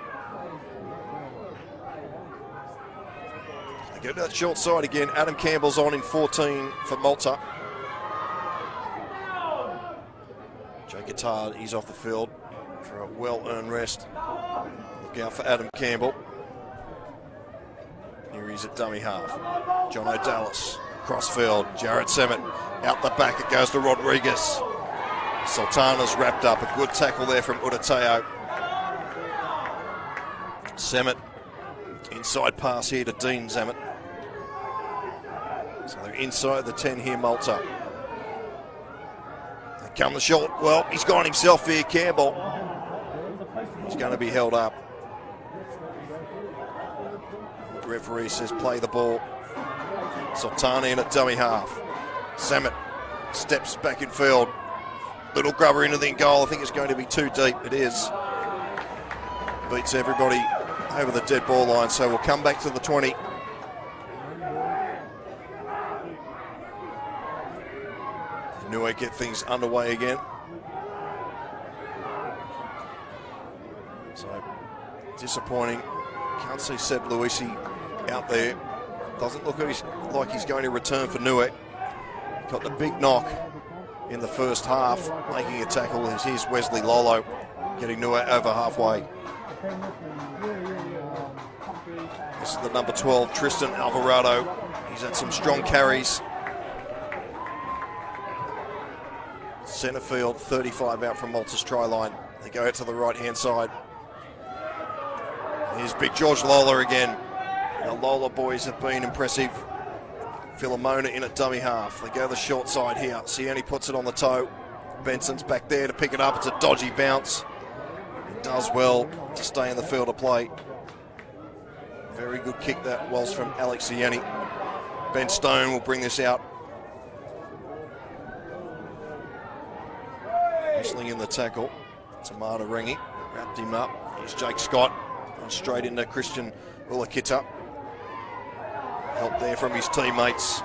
They go to that short side again. Adam Campbell's on in 14 for Malta. Jake Attard, he's off the field for a well-earned rest. Look out for Adam Campbell. Here he's at dummy half. John O'Dallas, crossfield. Jared Semmett, out the back it goes to Rodriguez. Sultana's wrapped up. A good tackle there from Udateo. Semmett, inside pass here to Dean Zammett. So they're inside the 10 here, Malta. They come the short. Well, he's gone himself here, Campbell. He's going to be held up. The referee says play the ball. Sultana in at dummy half. Zammett steps back in field. Little grubber into the goal. I think it's going to be too deep. It is. Beats everybody over the dead ball line. So we'll come back to the 20. NIUE get things underway again. So disappointing. Can't see Seb Luisi out there. Doesn't look like he's going to return for NIUE. Got the big knock in the first half. Making a tackle is here's Wesley Lolo, getting NIUE over halfway. This is the number 12, Tristan Alvarado. He's had some strong carries. Centre field, 35 out from Malta's try line. They go out to the right-hand side. Here's big George Lola again. Our Lola boys have been impressive. Philomona in at dummy half. They go the short side here. Sione puts it on the toe. Benson's back there to pick it up. It's a dodgy bounce. It does well to stay in the field of play. Very good kick that was from Alex Sione. Ben Stone will bring this out. Whistling in the tackle. Tamata Ringi wrapped him up. Here's Jake Scott. And straight into Christian Ulakita. Help there from his teammates.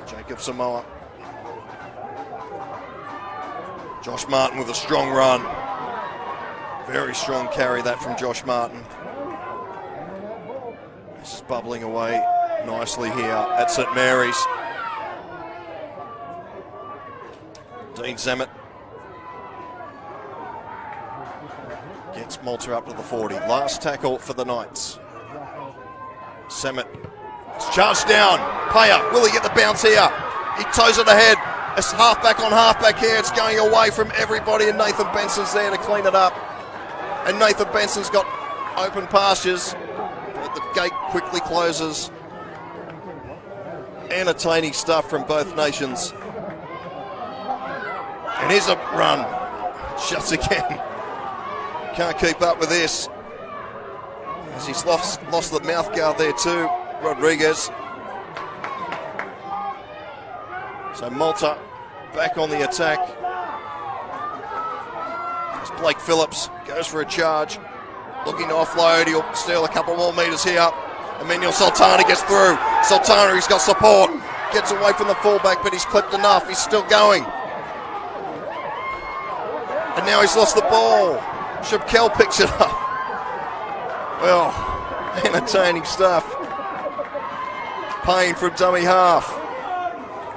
Jacob Samoa. Josh Martin with a strong run. Very strong carry that from Josh Martin. This is bubbling away nicely here at St Mary's. Dean Zammett. Gets Malta up to the 40. Last tackle for the Knights. Samet. It's charged down. Payer, will he get the bounce here? He toes it ahead. It's halfback on halfback here. It's going away from everybody, and Nathan Benson's there to clean it up. And Nathan Benson's got open pastures, but the gate quickly closes. Entertaining stuff from both nations. And here's a run. Shuts again. Can't keep up with this. As he's lost the mouth guard there too, Rodriguez. So Malta back on the attack. As Blake Phillips goes for a charge. Looking to offload, he'll steal a couple more metres here. Emmanuel Sultana gets through. Sultana, he's got support. Gets away from the fullback, but he's clipped enough. He's still going. And now he's lost the ball. Shabkel picks it up. Well, entertaining stuff. Payne from dummy half.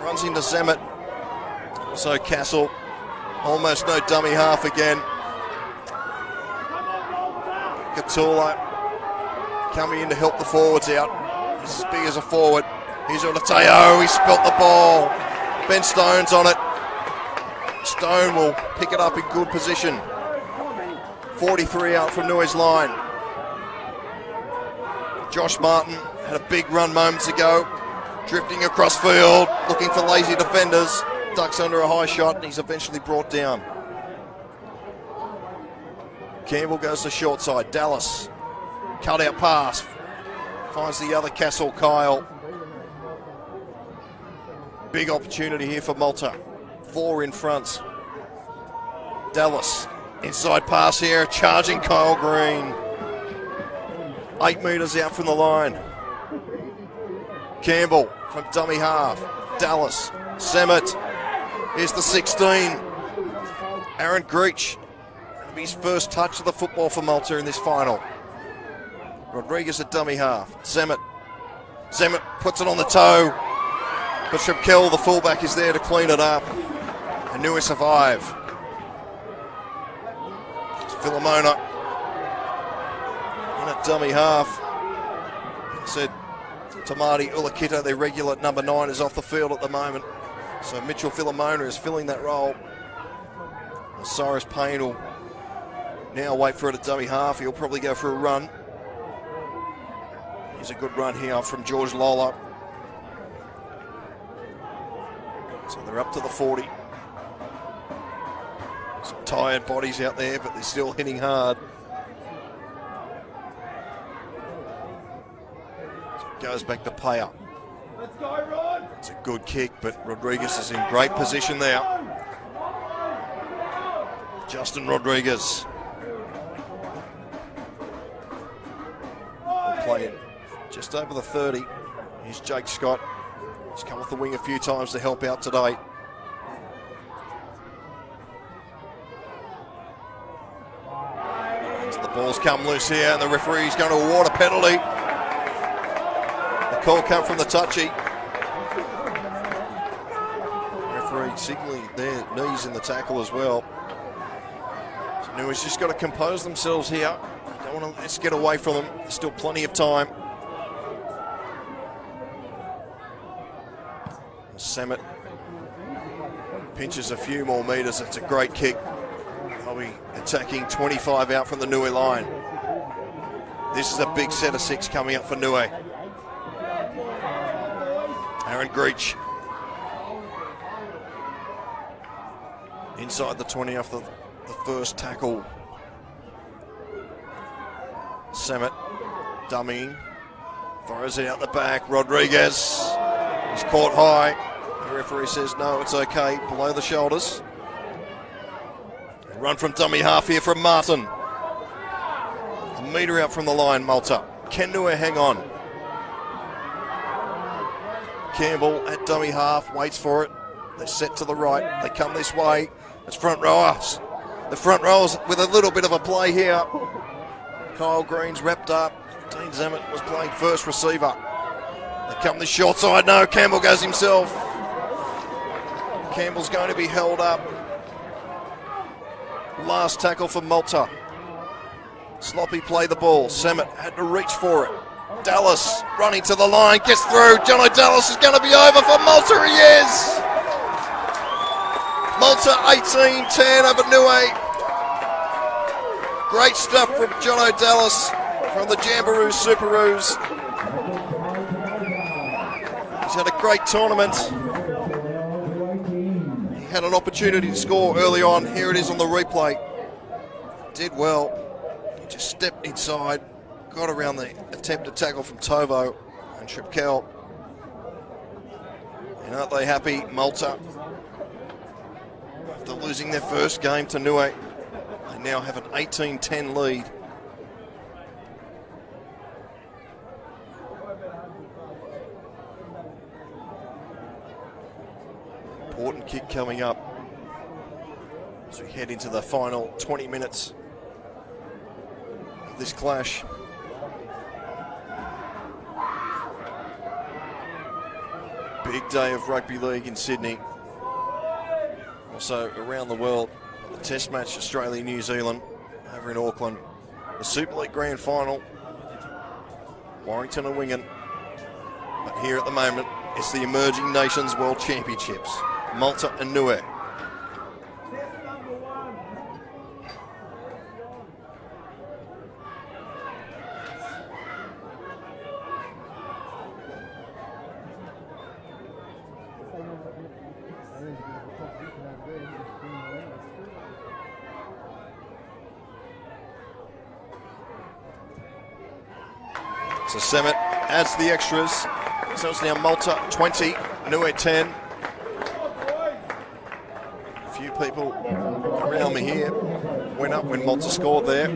Runs into Zamet. Also Castle. Almost no dummy half again. Katula coming in to help the forwards out. He's as big as a forward. Here's Olateo. He spilt the ball. Ben Stone's on it. Stone will pick it up in good position. 43 out from NIUE's line. Josh Martin had a big run moments ago. Drifting across field, looking for lazy defenders. Ducks under a high shot, and he's eventually brought down. Campbell goes to short side. Dallas, cut out pass. Finds the other Castle, Kyle. Big opportunity here for Malta. 4 in front. Dallas, inside pass here, charging Kyle Green. 8 metres out from the line. Campbell from dummy half. Dallas, Samet. Here's the 16. Aaron Greach. His first touch of the football for Malta in this final. Rodriguez at dummy half. Samet. Samet puts it on the toe. But Shabkel, the fullback, is there to clean it up. And NIUE survive. It's Filomona in a dummy half. I said Tamati Ulakita, their regular number 9, is off the field at the moment. So Mitchell Filomona is filling that role. Cyrus Payne will now wait for it at dummy half. He'll probably go for a run. Here's a good run here from George Lola. So they're up to the 40. Some tired bodies out there, but they're still hitting hard. So it goes back to Payer. Let's go, Rod! It's a good kick, but Rodriguez is in great position there. Justin Rodriguez. Will play it just over the 30. Here's Jake Scott. He's come off the wing a few times to help out today. So the ball's come loose here, and the referee's going to award a penalty. The call come from the touchy. Referee signalling their knees in the tackle as well. So NIUE's just got to compose themselves here. Don't want to let's get away from them. There's still plenty of time. Samet pinches a few more metres. It's a great kick. They'll be attacking 25 out from the NIUE line. This is a big set of 6 coming up for NIUE. Aaron Greach. Inside the 20 off the first tackle. Samet dummying. Throws it out the back. Rodriguez. He's caught high. The referee says no, it's okay, below the shoulders. Run from dummy half here from Martin. A metre out from the line, Malta. Can NIUE hang on? Campbell at dummy half, waits for it. They set to the right, they come this way. It's front rowers. The front rowers with a little bit of a play here. Kyle Green's wrapped up. Dean Zamet was playing first receiver. They come this short side. No, Campbell goes himself. Campbell's going to be held up. Last tackle for Malta. Sloppy play the ball. Samet had to reach for it. Dallas running to the line, gets through. Jono Dallas is going to be over for Malta. He is. Malta 18-10 over NIUE. Great stuff from Jono Dallas from the Jamboree Superoos. He's had a great tournament. He had an opportunity to score early on. Here it is on the replay. Did well. He just stepped inside, got around the attempted tackle from Tovo and Tripkel. And aren't they happy, Malta? After losing their first game to NIUE, they now have an 18-10 lead. Important kick coming up as we head into the final 20 minutes of this clash. Big day of rugby league in Sydney. Also around the world, the Test match Australia-New Zealand over in Auckland. The Super League Grand Final, Warrington and Wingan. But here at the moment, it's the Emerging Nations World Championships. Malta and NIUE. So Samet adds the extras. So it's now Malta 20, NIUE 10. A few people around me here went up when Malta scored there.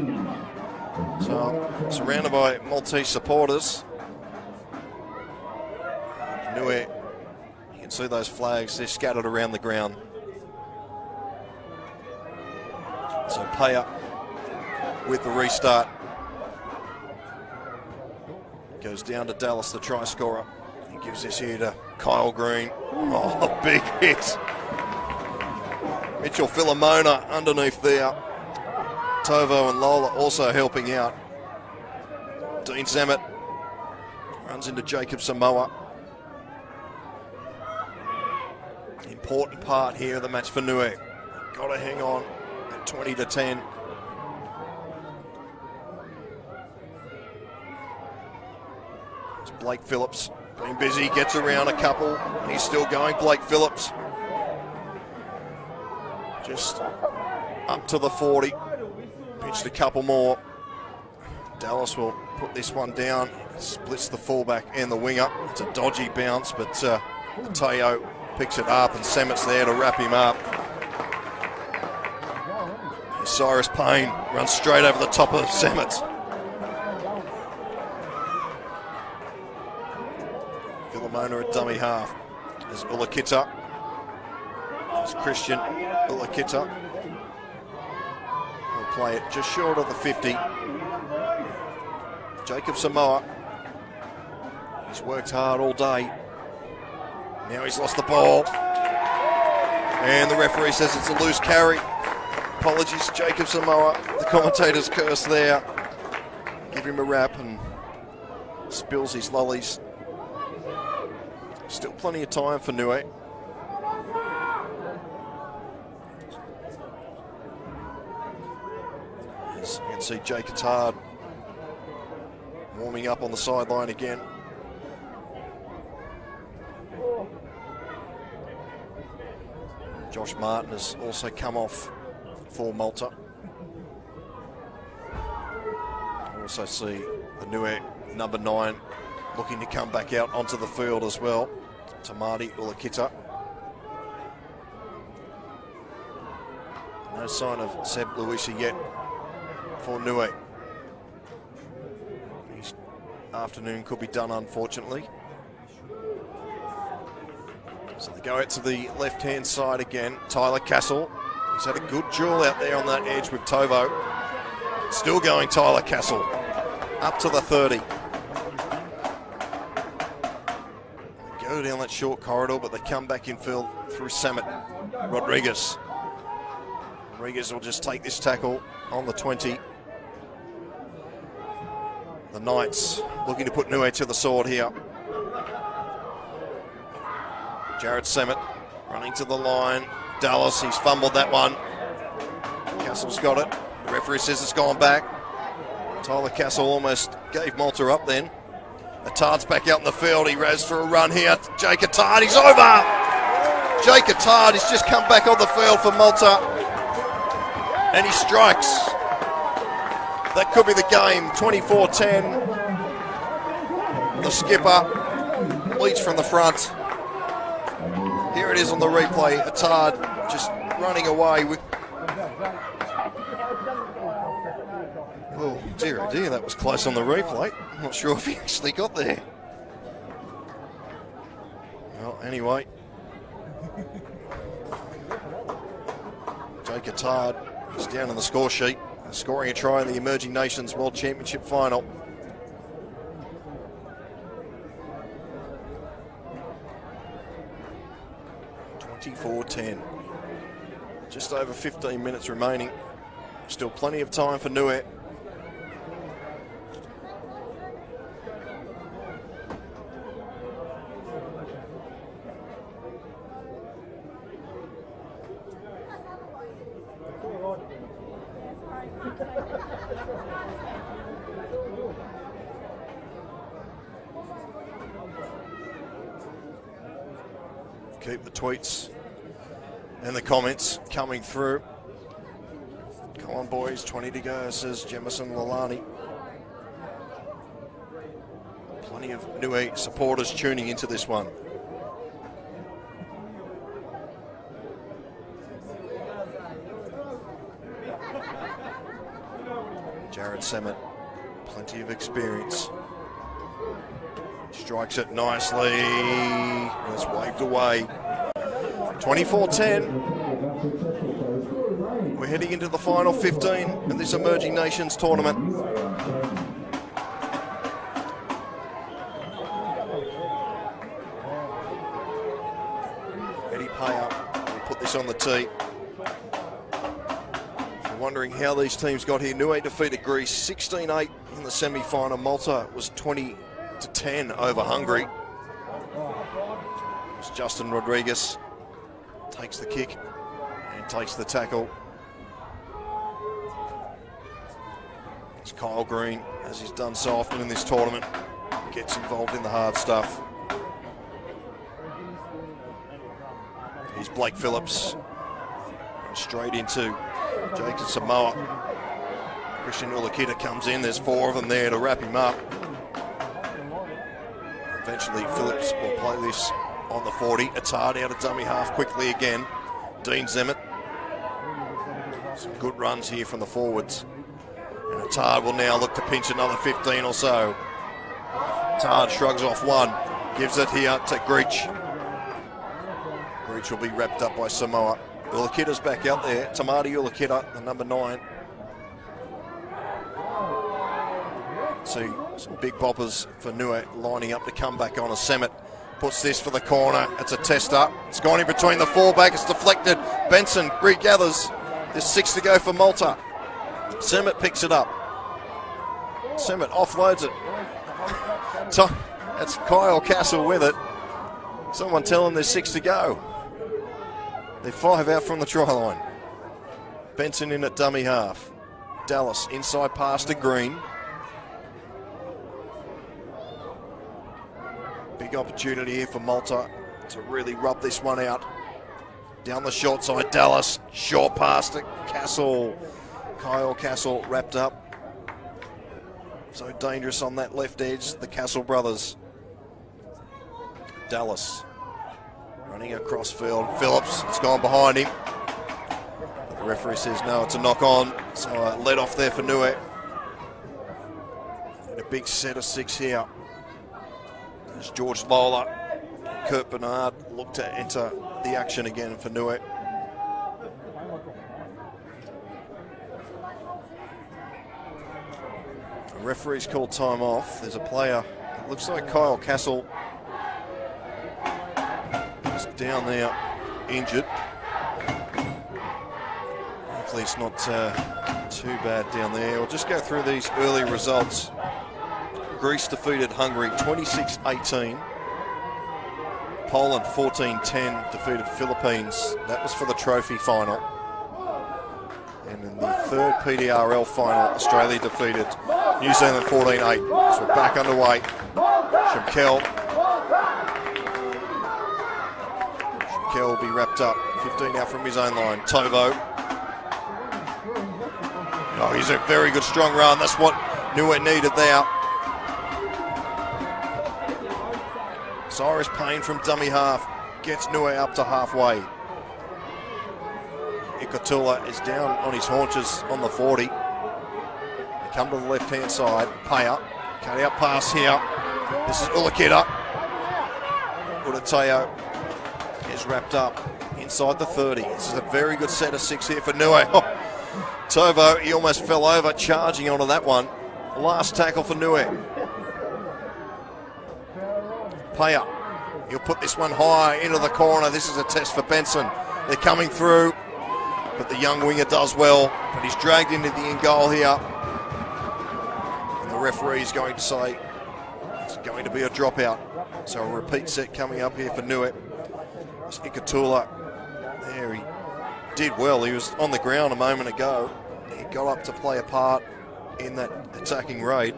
So surrounded by Maltese supporters. NIUE, you can see those flags, they're scattered around the ground. So Paya with the restart. Goes down to Dallas, the try scorer. He gives this here to Kyle Green. Oh, big hit. Mitchell Filomona underneath there. Tovo and Lola also helping out. Dean Samet runs into Jacob Samoa. Important part here of the match for NIUE. Got to hang on at 20-10. Blake Phillips been busy, gets around a couple. He's still going, Blake Phillips. Just up to the 40. Pitched a couple more. Dallas will put this one down. Splits the fullback and the winger. It's a dodgy bounce, but Mateo picks it up and Samet's there to wrap him up. Cyrus Payne runs straight over the top of Samet. Filomona at dummy half. There's Ulakita. There's Christian Ulakita. He'll play it just short of the 50. Jacob Samoa. He's worked hard all day. Now he's lost the ball. And the referee says it's a loose carry. Apologies, Jacob Samoa. The commentator's curse there. Give him a wrap and spills his lollies. Still plenty of time for NIUE. As you can see, Jake Attard warming up on the sideline again. Josh Martin has also come off for Malta. You also see the NIUE number 9 looking to come back out onto the field as well. Tamati Ulakita. No sign of Seb Luisa yet for NIUE. His afternoon could be done, unfortunately. So they go out to the left-hand side again. Tyler Castle. He's had a good duel out there on that edge with Tovo. Still going Tyler Castle. Up to the 30. They go down that short corridor, but they come back in field through Samet Rodriguez. Rodriguez will just take this tackle on the 20. The Knights looking to put NIUE to the sword here. Jared Semet running to the line. Dallas, he's fumbled that one. Castle's got it. The referee says it's gone back. Tyler Castle almost gave Malta up then. Attard's back out in the field. He raz for a run here. Jake Attard, he's over! Jake Attard has just come back on the field for Malta. And he strikes. That could be the game. 24-10. The skipper leads from the front. Here it is on the replay. Attard just running away with... Oh dear, oh dear, that was close on the replay. I'm not sure if he actually got there. Well, anyway. Jake Attard is down on the score sheet, scoring a try in the Emerging Nations World Championship final. .24-10. Just over 15 minutes remaining. Still plenty of time for NIUE. Keep the tweets and the comments coming through. Come on, boys, 20 to go, says Jemison Lalani. Plenty of NIUE supporters tuning into this one. Jared Semet, plenty of experience. Strikes it nicely. It's waved away. 24-10. We're heading into the final 15 in this Emerging Nations tournament. Eddie Payer will put this on the tee. If you're wondering how these teams got here, NIUE defeated Greece 16-8 in the semi-final. Malta was 20-10 over Hungary. It's Justin Rodriguez takes the kick and takes the tackle. It's Kyle Green, as he's done so often in this tournament, gets involved in the hard stuff. Here's Blake Phillips, and straight into Jacob Samoa. Christian Ulakita comes in, there's four of them there to wrap him up. Eventually Phillips will play this on the 40. Attard out of dummy half quickly again. Dean Zemet. Some good runs here from the forwards. And Attard will now look to pinch another 15 or so. Attard shrugs off one. Gives it here to Greach. Greach will be wrapped up by Samoa. Ulakita's back out there. Tamati Ulakita, the number 9. See some big boppers for NIUE lining up to come back on. A Semet puts this for the corner. It's a tester. It's gone in between the fullback. It's deflected. Benson regathers. There's 6 to go for Malta. Semet picks it up. Semet offloads it. That's Kyle Castle with it. Someone tell him there's 6 to go. They're 5 out from the try line. Benson in at dummy half. Dallas inside pass to Green. Big opportunity here for Malta to really rub this one out. Down the short side, Dallas. Short pass to Castle. Kyle Castle wrapped up. So dangerous on that left edge, the Castle brothers. Dallas running across field. Phillips, it's gone behind him. But the referee says no, it's a knock on. So let off there for NIUE. And a big set of 6 here. As George Lola, Kurt Bernard look to enter the action again for NIUE. The referee's called time off. There's a player, it looks like Kyle Castle, is down there injured. Hopefully it's not too bad down there. We'll just go through these early results. Greece defeated Hungary 26-18. Poland 14-10 defeated Philippines. That was for the trophy final. And in the third PDRL final, Australia defeated New Zealand 14-8. So we're back underway. Shimkel will be wrapped up. 15 out from his own line. Tovo. Oh, he's a very good strong run. That's what NIUE needed there. Cyrus Payne from dummy half gets NIUE up to halfway. Ikatula is down on his haunches on the 40. They come to the left-hand side. Paya, cut out pass here. This is Ulakita. Udateo is wrapped up inside the 30. This is a very good set of 6 here for NIUE. Oh, Tovo, he almost fell over charging onto that one. Last tackle for NIUE. Paya, he'll put this one high into the corner. This is a test for Benson. They're coming through, but the young winger does well. But he's dragged into the end goal here. And the referee is going to say it's going to be a dropout. So a repeat set coming up here for NIUE. It's Ikatula. There, he did well. He was on the ground a moment ago. He got up to play a part in that attacking raid.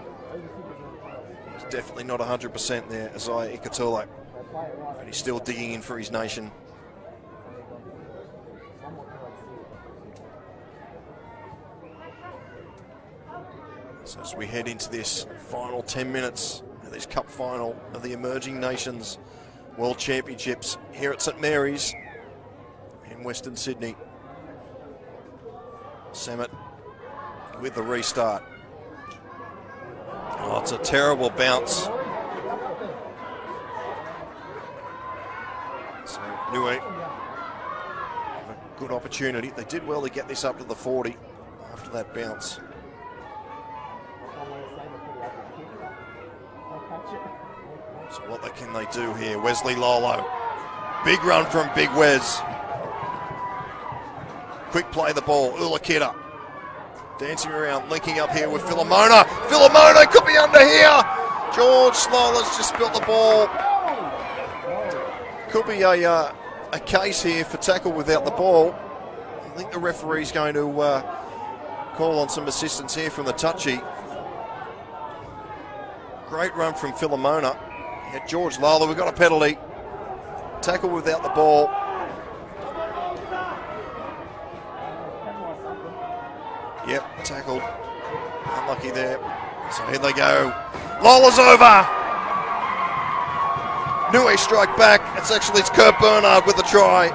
He's definitely not 100% there, Isaiah Ikatula. But he's still digging in for his nation. So as we head into this final 10 minutes of this cup final of the Emerging Nations World Championships here at St Mary's in Western Sydney. Samet with the restart. Oh, it's a terrible bounce. So NIUE have a good opportunity. They did well to get this up to the 40 after that bounce. So what can they do here? Wesley Lolo. Big run from Big Wes. Quick play the ball. Ulakita dancing around, linking up here with Filomona. Filomona could be under here. George Slola's just spilt the ball. Could be a case here for tackle without the ball. I think the referee's going to call on some assistance here from the touchy. Great run from Filomona. At George Lola, we've got a penalty. Tackle without the ball. Yep, tackled. Unlucky there. So here they go. Lola's over. NIUE strike back. It's Kurt Bernard with the try.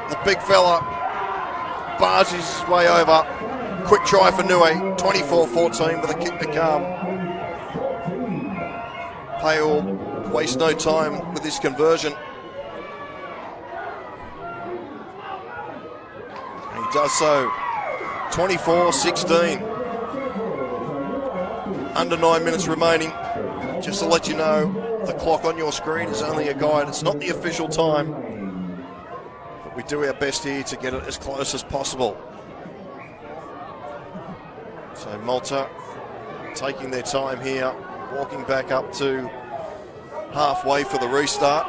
The big fella barges his way over. Quick try for NIUE. 24-14 with a kick to come. Payall wastes no time with this conversion. And he does so. 24-16. Under 9 minutes remaining. Just to let you know, the clock on your screen is only a guide. It's not the official time. But we do our best here to get it as close as possible. So Malta taking their time here. Walking back up to halfway for the restart.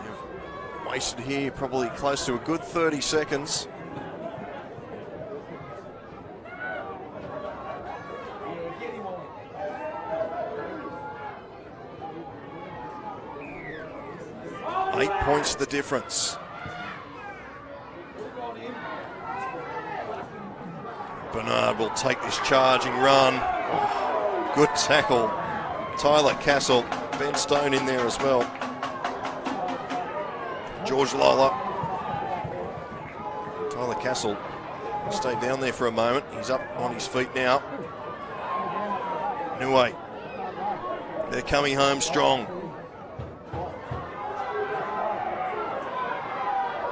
They've wasted here probably close to a good 30 seconds. Eight points the difference. Bernard will take this charging run. Good tackle. Tyler Castle, Ben Stone in there as well. George Lola. Tyler Castle stayed down there for a moment. He's up on his feet now. NIUE. They're coming home strong.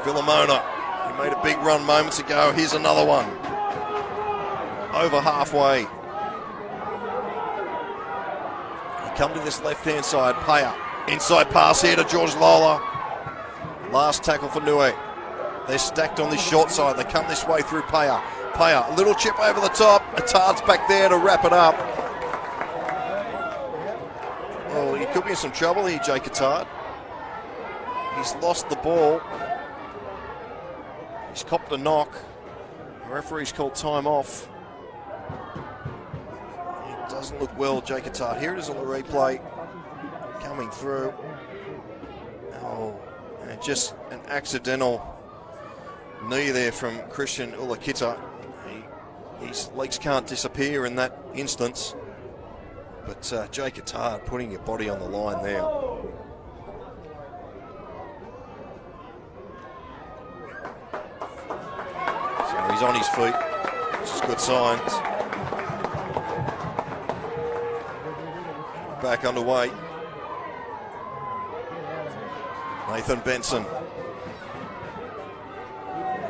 Filomona. He made a big run moments ago. Here's another one. Over halfway. come to this left-hand side. Paya, inside pass here to George Lola. Last tackle for NIUE. They're stacked on this short side. They come this way through Paya. Paya, a little chip over the top. Attard's back there to wrap it up. Oh, he could be in some trouble here, Jake Attard. He's lost the ball. He's copped a knock. The referee's called time off. It doesn't look well, Jake Attard. Here it is on the replay. Coming through. Oh, and just an accidental knee there from Christian Ulakita. His legs can't disappear in that instance. But Jake Attard putting your body on the line there. So he's on his feet, which is good signs. Back underway. Nathan Benson.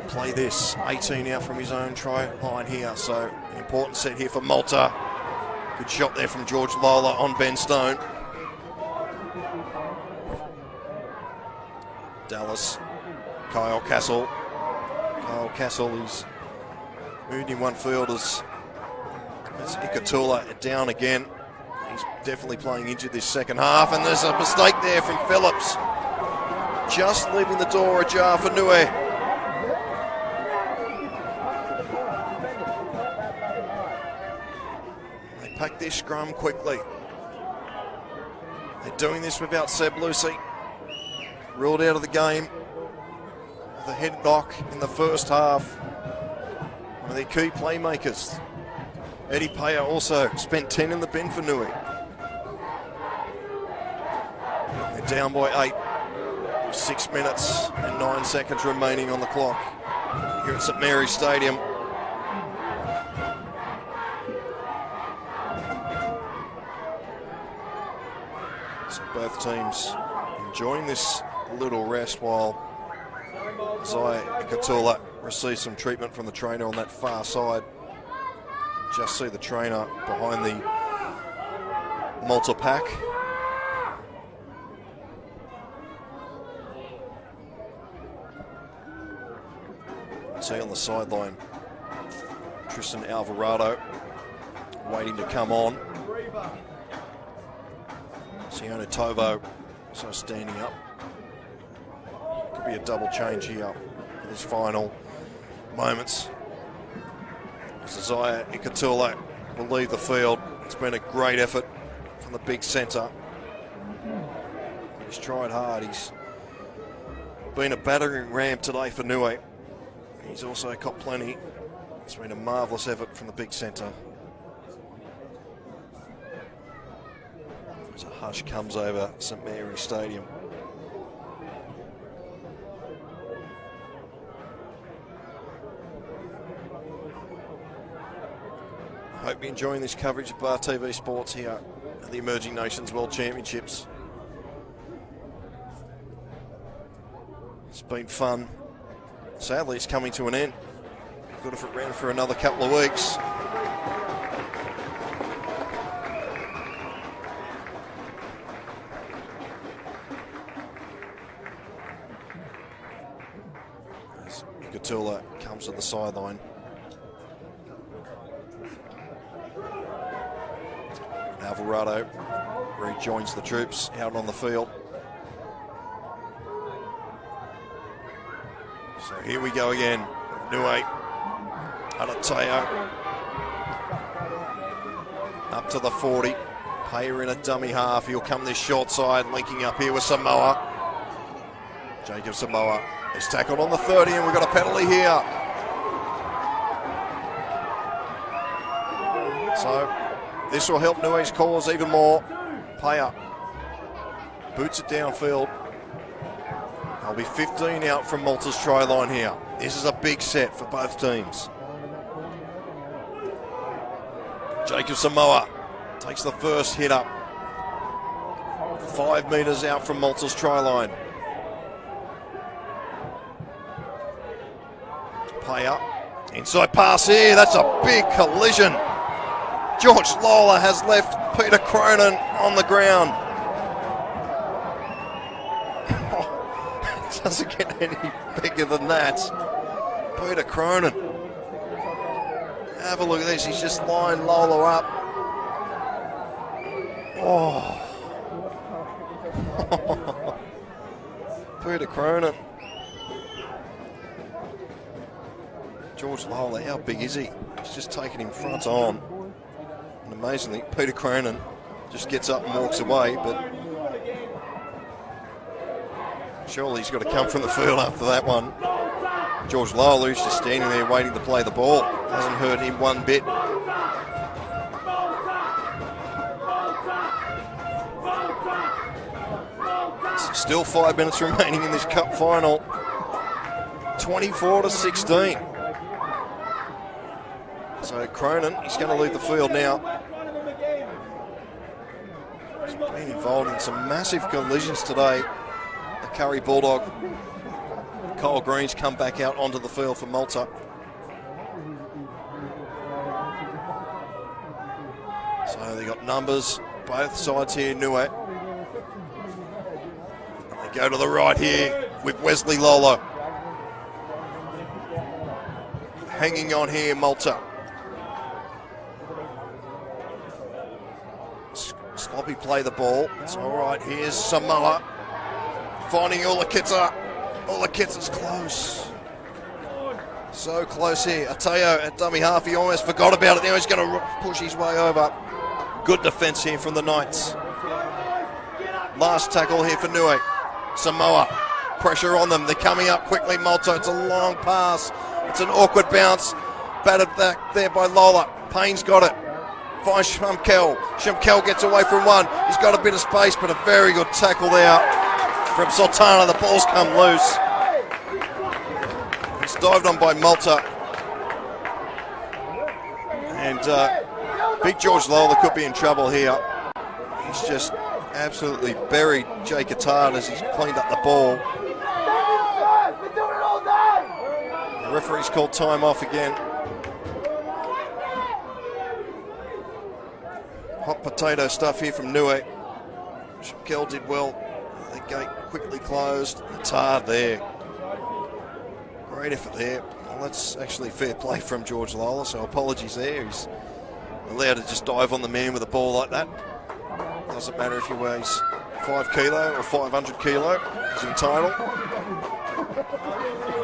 Play this, 18 out from his own try line here, so an important set here for Malta. Good shot there from George Lola on Ben Stone. Dallas, Kyle Castle. Kyle Castle is moved in one field as Ikatula down again. He's definitely playing injured this second half, and there's a mistake there from Phillips. Just leaving the door ajar for NIUE. Pack this scrum quickly. They're doing this without Seb Lucy. Ruled out of the game with a head knock in the first half. One of their key playmakers. Eddie Paya also spent 10 in the bin for NIUE. They're down by 8. 6 minutes and 9 seconds remaining on the clock here at St Mary's Stadium. So both teams enjoying this little rest while Zaya Ikatula receives some treatment from the trainer on that far side. Just see the trainer behind the Malta pack. See on the sideline, Tristan Alvarado waiting to come on. Siona Tovo also standing up. Could be a double change here in his final moments. Zaya Ikatula will leave the field. It's been a great effort from the big centre. He's tried hard. He's been a battering ram today for NIUE. He's also caught plenty. It's been a marvellous effort from the big centre. As a hush comes over St Mary's Stadium. I hope you're enjoying this coverage of Bar TV Sports here at the Emerging Nations World Championships. It's been fun. Sadly, it's coming to an end. Got if it ran for another couple of weeks. As Ikatula comes to the sideline. Alvarado rejoins the troops out on the field. So here we go again. NIUE, Adateo, up to the 40. Payer in a dummy half. He'll come this short side, linking up here with Samoa. Jacob Samoa is tackled on the 30, and we've got a penalty here. So this will help NIUE's cause even more. Payer boots it downfield. There'll be 15 out from Malta's try line here. This is a big set for both teams. Jacob Samoa takes the first hit up. 5 metres out from Malta's try line. Payer, inside pass here. That's a big collision. George Lola has left Peter Cronin on the ground. It doesn't get any bigger than that. Peter Cronin. Have a look at this. He's just lined Lola up. Oh. Peter Cronin. George Lola, how big is he? He's just taking him front on. And amazingly, Peter Cronin just gets up and walks away, but surely he's got to come from the field after that one. George Lola, who's just standing there waiting to play the ball. Hasn't hurt him one bit. Still 5 minutes remaining in this cup final. 24-16. So Cronin, he's going to leave the field now. He's been involved in some massive collisions today. The Curry Bulldog. Kyle Green's come back out onto the field for Malta. So they got numbers both sides here. NIUE. They go to the right here with Wesley Lola. Hanging on here, Malta. Sloppy play the ball. It's all right. Here's Samoa finding Ulakita. Ulakita's close. So close here. Ateo at dummy half. He almost forgot about it. Now he's going to push his way over. Good defence here from the Knights. Last tackle here for NIUE. Samoa. Pressure on them. They're coming up quickly. Malta. It's a long pass. It's an awkward bounce. Batted back there by Lola. Payne's got it. Finds Shumkel. Shumkel gets away from one. He's got a bit of space, but a very good tackle there from Sultana. The ball's come loose. It's dived on by Malta. And big George Lola could be in trouble here. He's just absolutely buried Jay Cotard as he's cleaned up the ball. The referee's called time off again. Hot potato stuff here from NIUE. Shumkel did well. The gate quickly closed. Cotard there. Great effort there. Well, that's actually fair play from George Lola, so apologies there. He's allowed to just dive on the man with a ball like that. Doesn't matter if he weighs 5 kilo or 500 kilo. He's entitled.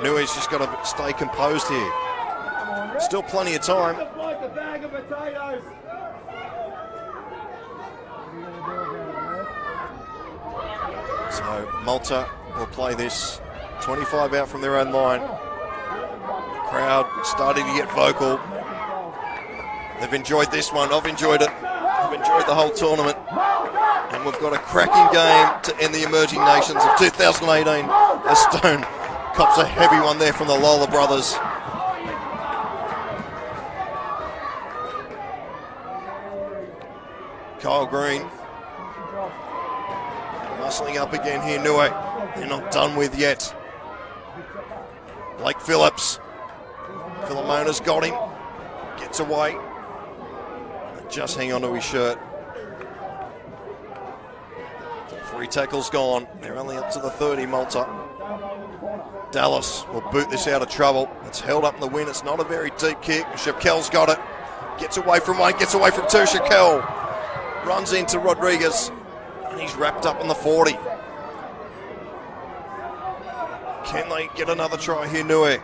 NIUE's just got to stay composed here. Still plenty of time. So Malta will play this 25 out from their own line. The crowd starting to get vocal. They've enjoyed this one. I've enjoyed it. I've enjoyed the whole tournament. And we've got a cracking game to end the Emerging Nations of 2018. As Stone cops a heavy one there from the Lola brothers. Kyle Green. Muscling up again here, NIUE. They're not done with yet. Blake Phillips. Philomona's got him. Gets away. Just hang on to his shirt. 3 tackles gone. They're only up to the 30, Malta. Dallas will boot this out of trouble. It's held up in the wind. It's not a very deep kick. Shakel's got it. Gets away from one, gets away from 2. Shakel runs into Rodriguez. And he's wrapped up on the 40. Can they get another try here, NIUE?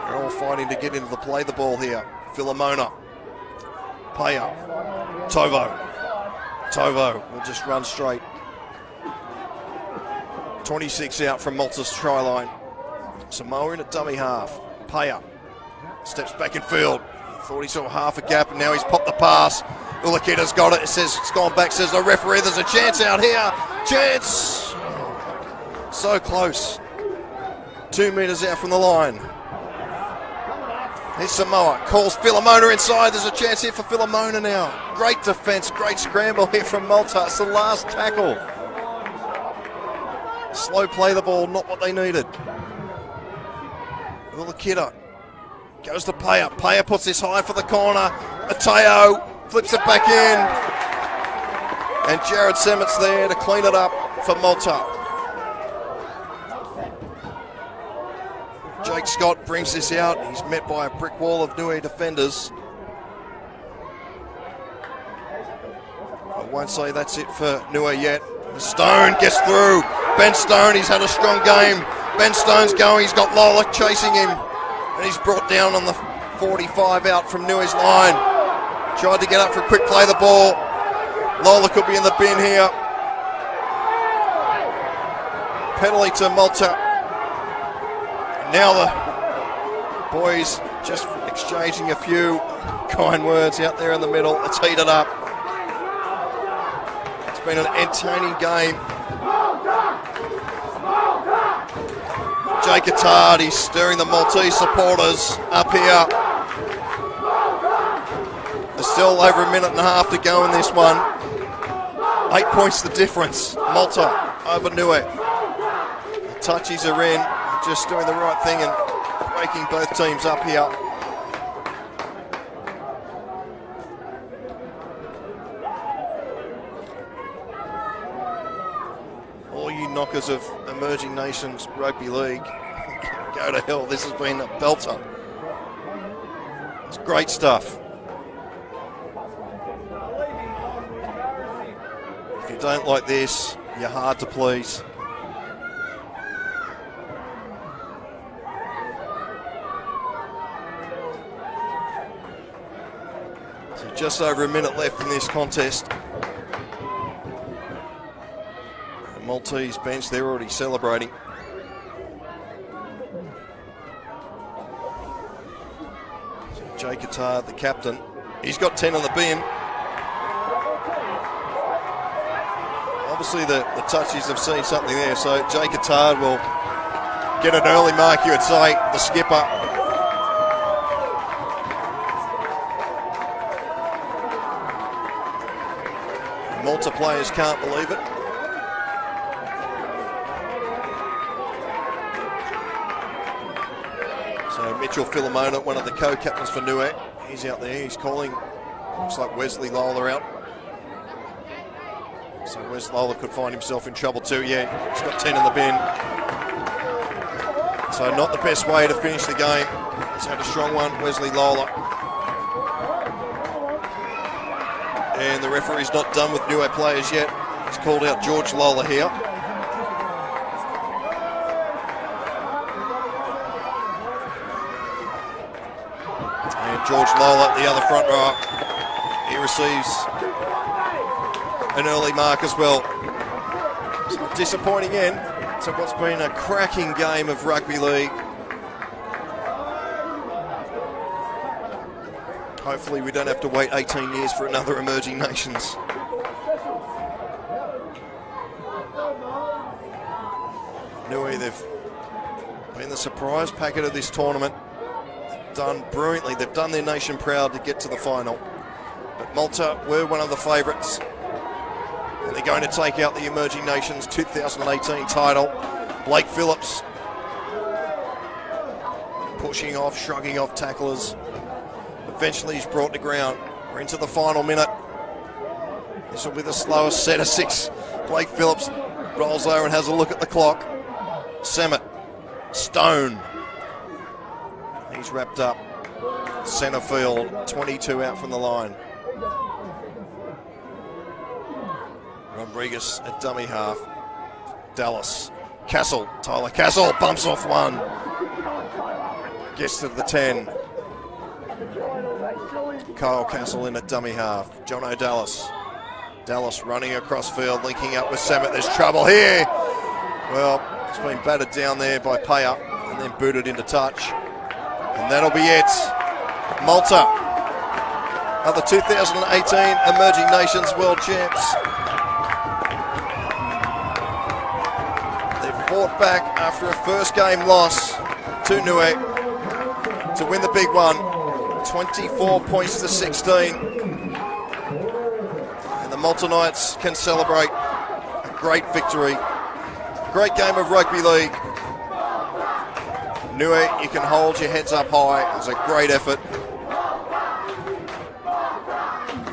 They're all fighting to get into the play the ball here. Philomona. Paya. Tovo. Tovo will just run straight. 26 out from Malta's try line. Samoa in a dummy half. Paya. Steps back in field. Thought he saw half a gap, and now he's popped the pass. Ulakita's got it. It says it's gone back. Says the referee, there's a chance out here. Chance. So close. 2 metres out from the line. Here's Samoa. Calls Philomona inside. There's a chance here for Philomona now. Great defence. Great scramble here from Malta. It's the last tackle. Slow play the ball. Not what they needed. Ulakita. Goes to Paya. Paya puts this high for the corner. Ateo flips it back in. And Jared Semmett's there to clean it up for Malta. Jake Scott brings this out. He's met by a brick wall of NIUE defenders. I won't say that's it for NIUE yet. Stone gets through. Ben Stone, he's had a strong game. Ben Stone's going, he's got Lola chasing him. And he's brought down on the 45 out from NIUE's line. Tried to get up for a quick play of the ball. Lola could be in the bin here. Penalty to Malta. Now the boys just exchanging a few kind words out there in the middle. It's heated up. It's been an entertaining game. Jake Attard, he's stirring the Maltese supporters up here. There's still over a minute and a half to go in this one. 8 points the difference. Malta over NIUE. The touchies are in, just doing the right thing and breaking both teams up here. All you knockers of Emerging Nations Rugby League, go to hell. This has been a belter. It's great stuff. If you don't like this, you're hard to please. So just over a minute left in this contest. The Maltese bench, they're already celebrating. So Jake Attard, the captain, he's got 10 on the bin. Obviously the touchies have seen something there, so Jake Attard will get an early mark, you would say, the skipper. Malta players can't believe it. So Mitchell Philomona, one of the co-captains for NIUE, he's out there, he's calling, looks like Wesley Lola out. So Wes Lola could find himself in trouble too. Yeah, he's got 10 in the bin. So not the best way to finish the game. He's had a strong one, Wesley Lola. And the referee's not done with NIUE players yet. He's called out George Lola here. And George Lola, the other front row, he receives an early mark as well. So disappointing end to what's been a cracking game of rugby league. Hopefully we don't have to wait 18 years for another Emerging Nations. NIUE, they've been the surprise packet of this tournament. They've done brilliantly. They've done their nation proud to get to the final. But Malta were one of the favourites. And they're going to take out the Emerging Nations 2018 title. Blake Phillips pushing off, shrugging off tacklers. Eventually he's brought to ground. We're into the final minute. This will be the slowest set of 6. Blake Phillips rolls over and has a look at the clock. Semmet, Stone. He's wrapped up. Centre field, 22 out from the line. Rodriguez at dummy half. Dallas. Castle. Tyler Castle bumps off one. Gets to the 10. Kyle Castle in at dummy half. John O'Dallas. Dallas running across field, linking up with Semmet. There's trouble here. Well, it's been battered down there by Paya and then booted into touch. And that'll be it. Malta are the 2018 Emerging Nations World Champs. Fought back after a first game loss to NIUE to win the big one, 24 points to 16. And the Malta Knights can celebrate a great victory. Great game of rugby league. NIUE, you can hold your heads up high. It was a great effort.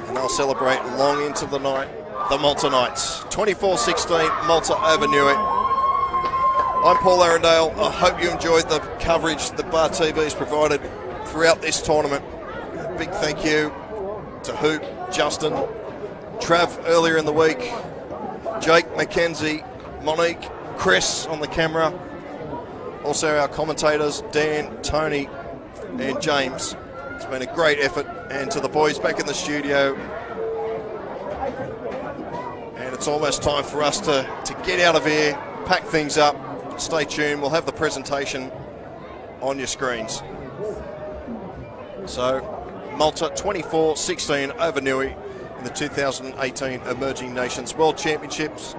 And they'll celebrate long into the night. The Malta Knights. 24-16, Malta over NIUE. I'm Paul Arundale. I hope you enjoyed the coverage that Bar TV's provided throughout this tournament. Big thank you to Hoop, Justin, Trav earlier in the week, Jake, Mackenzie, Monique, Chris on the camera. Also our commentators, Dan, Tony and James. It's been a great effort. And to the boys back in the studio. And it's almost time for us to get out of here, pack things up. Stay tuned. We'll have the presentation on your screens. So Malta 24-16 over NIUE in the 2018 Emerging Nations World Championships.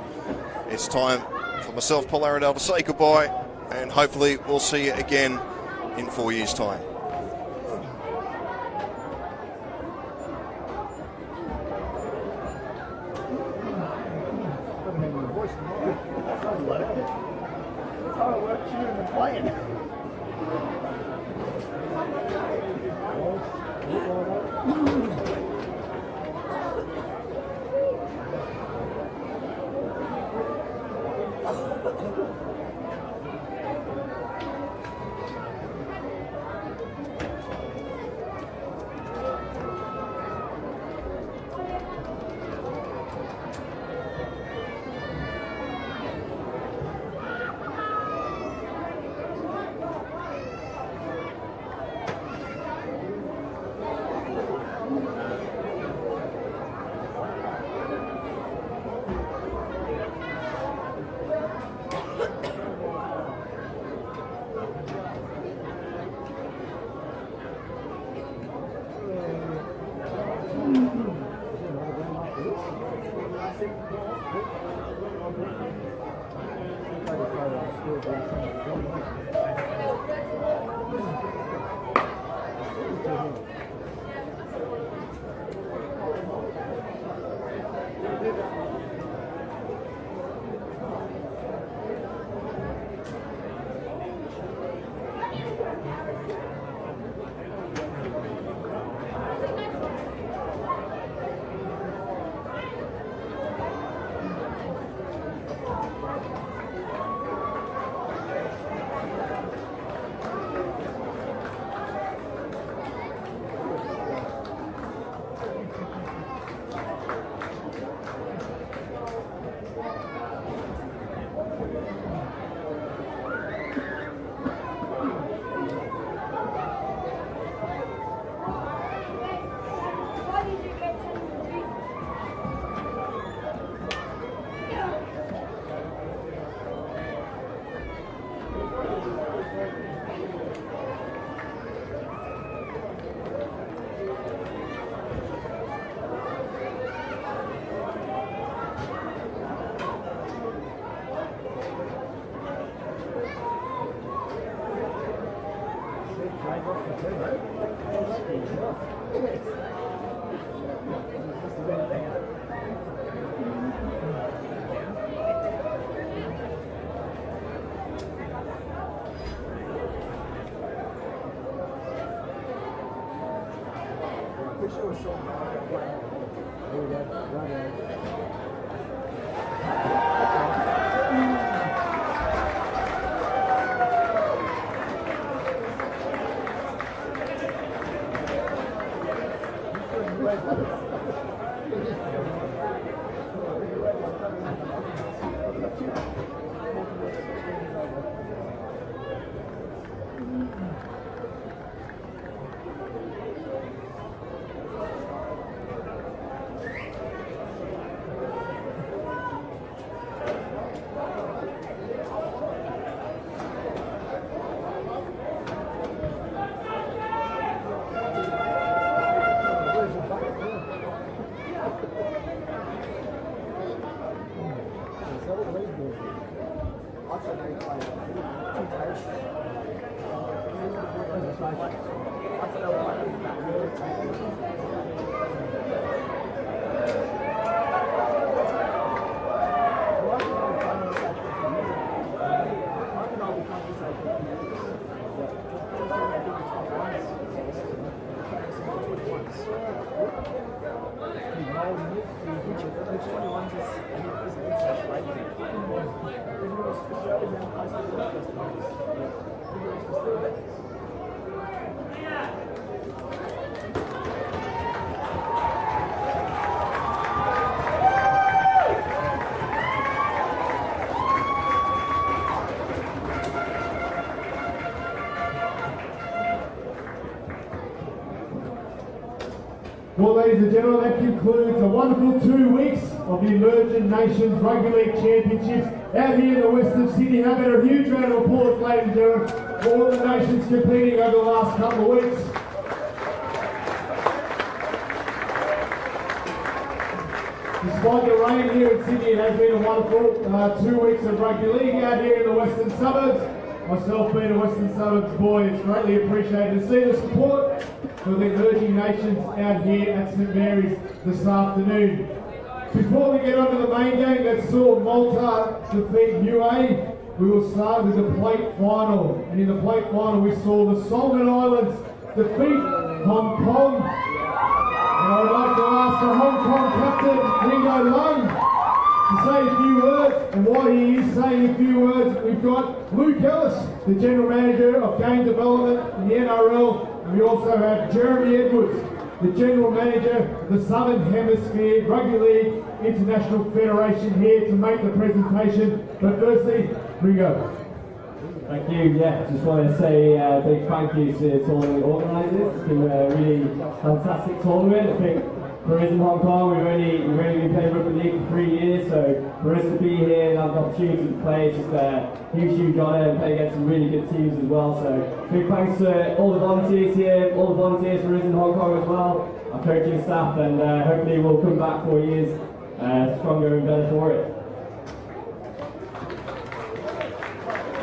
It's time for myself, Paul Arundale, to say goodbye, and hopefully we'll see you again in 4 years' time. Well, ladies and gentlemen, that concludes a wonderful 2 weeks of the Emerging Nations Rugby League Championships out here in the west of Sydney. How about a huge round of applause, ladies and gentlemen, for all the nations competing over the last couple of weeks. Despite the rain here in Sydney, it has been a wonderful 2 weeks of rugby league out here in the western suburbs. Myself being a western suburbs boy, it's greatly appreciated to see the support for the emerging nations out here at St Mary's this afternoon. Before we get on to the main game that saw Malta defeat NIUE, we will start with the plate final. And in the plate final we saw the Solomon Islands defeat Hong Kong. And I would like to ask the Hong Kong captain, Ringo Lung, to say a few words, and while he is saying a few words, we've got Luke Ellis, the General Manager of Game Development in the NRL, and we also have Jeremy Edwards, the General Manager of the Southern Hemisphere Rugby League International Federation here to make the presentation. But firstly, Ringo. Thank you. Yeah, just want to say a big thank you to all the organisers. It's been a really fantastic tournament. I think for us in Hong Kong, we've only been playing rugby league for 3 years, so for us to be here and have the opportunity to play, it's just a huge honour, and play against some really good teams as well. So big thanks to all the volunteers here, all the volunteers for us in Hong Kong as well, our coaching staff, and hopefully we'll come back 4 years stronger and better for it.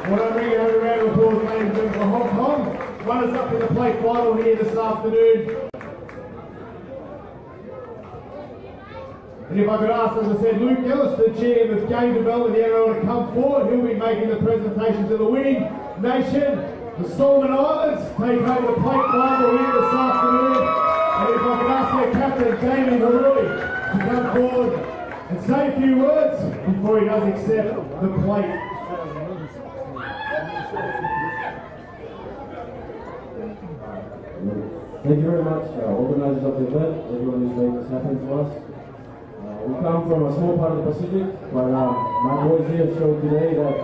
Well, I'm bringing over a round of applause, ladies and gentlemen, for Hong Kong. Runners up in the plate final here this afternoon. And if I could ask, as I said, Luke Ellis, the GM of Game Development, the NRL, to come forward. He'll be making the presentation to the winning nation, the Solomon Islands, take over the plate final here this afternoon. And if I could ask their captain, Damien Harui, to come forward and say a few words before he does accept the plate. Thank you very much, organisers of the event, everyone who's making this happen for us. We come from a small part of the Pacific, but my boys here showed today that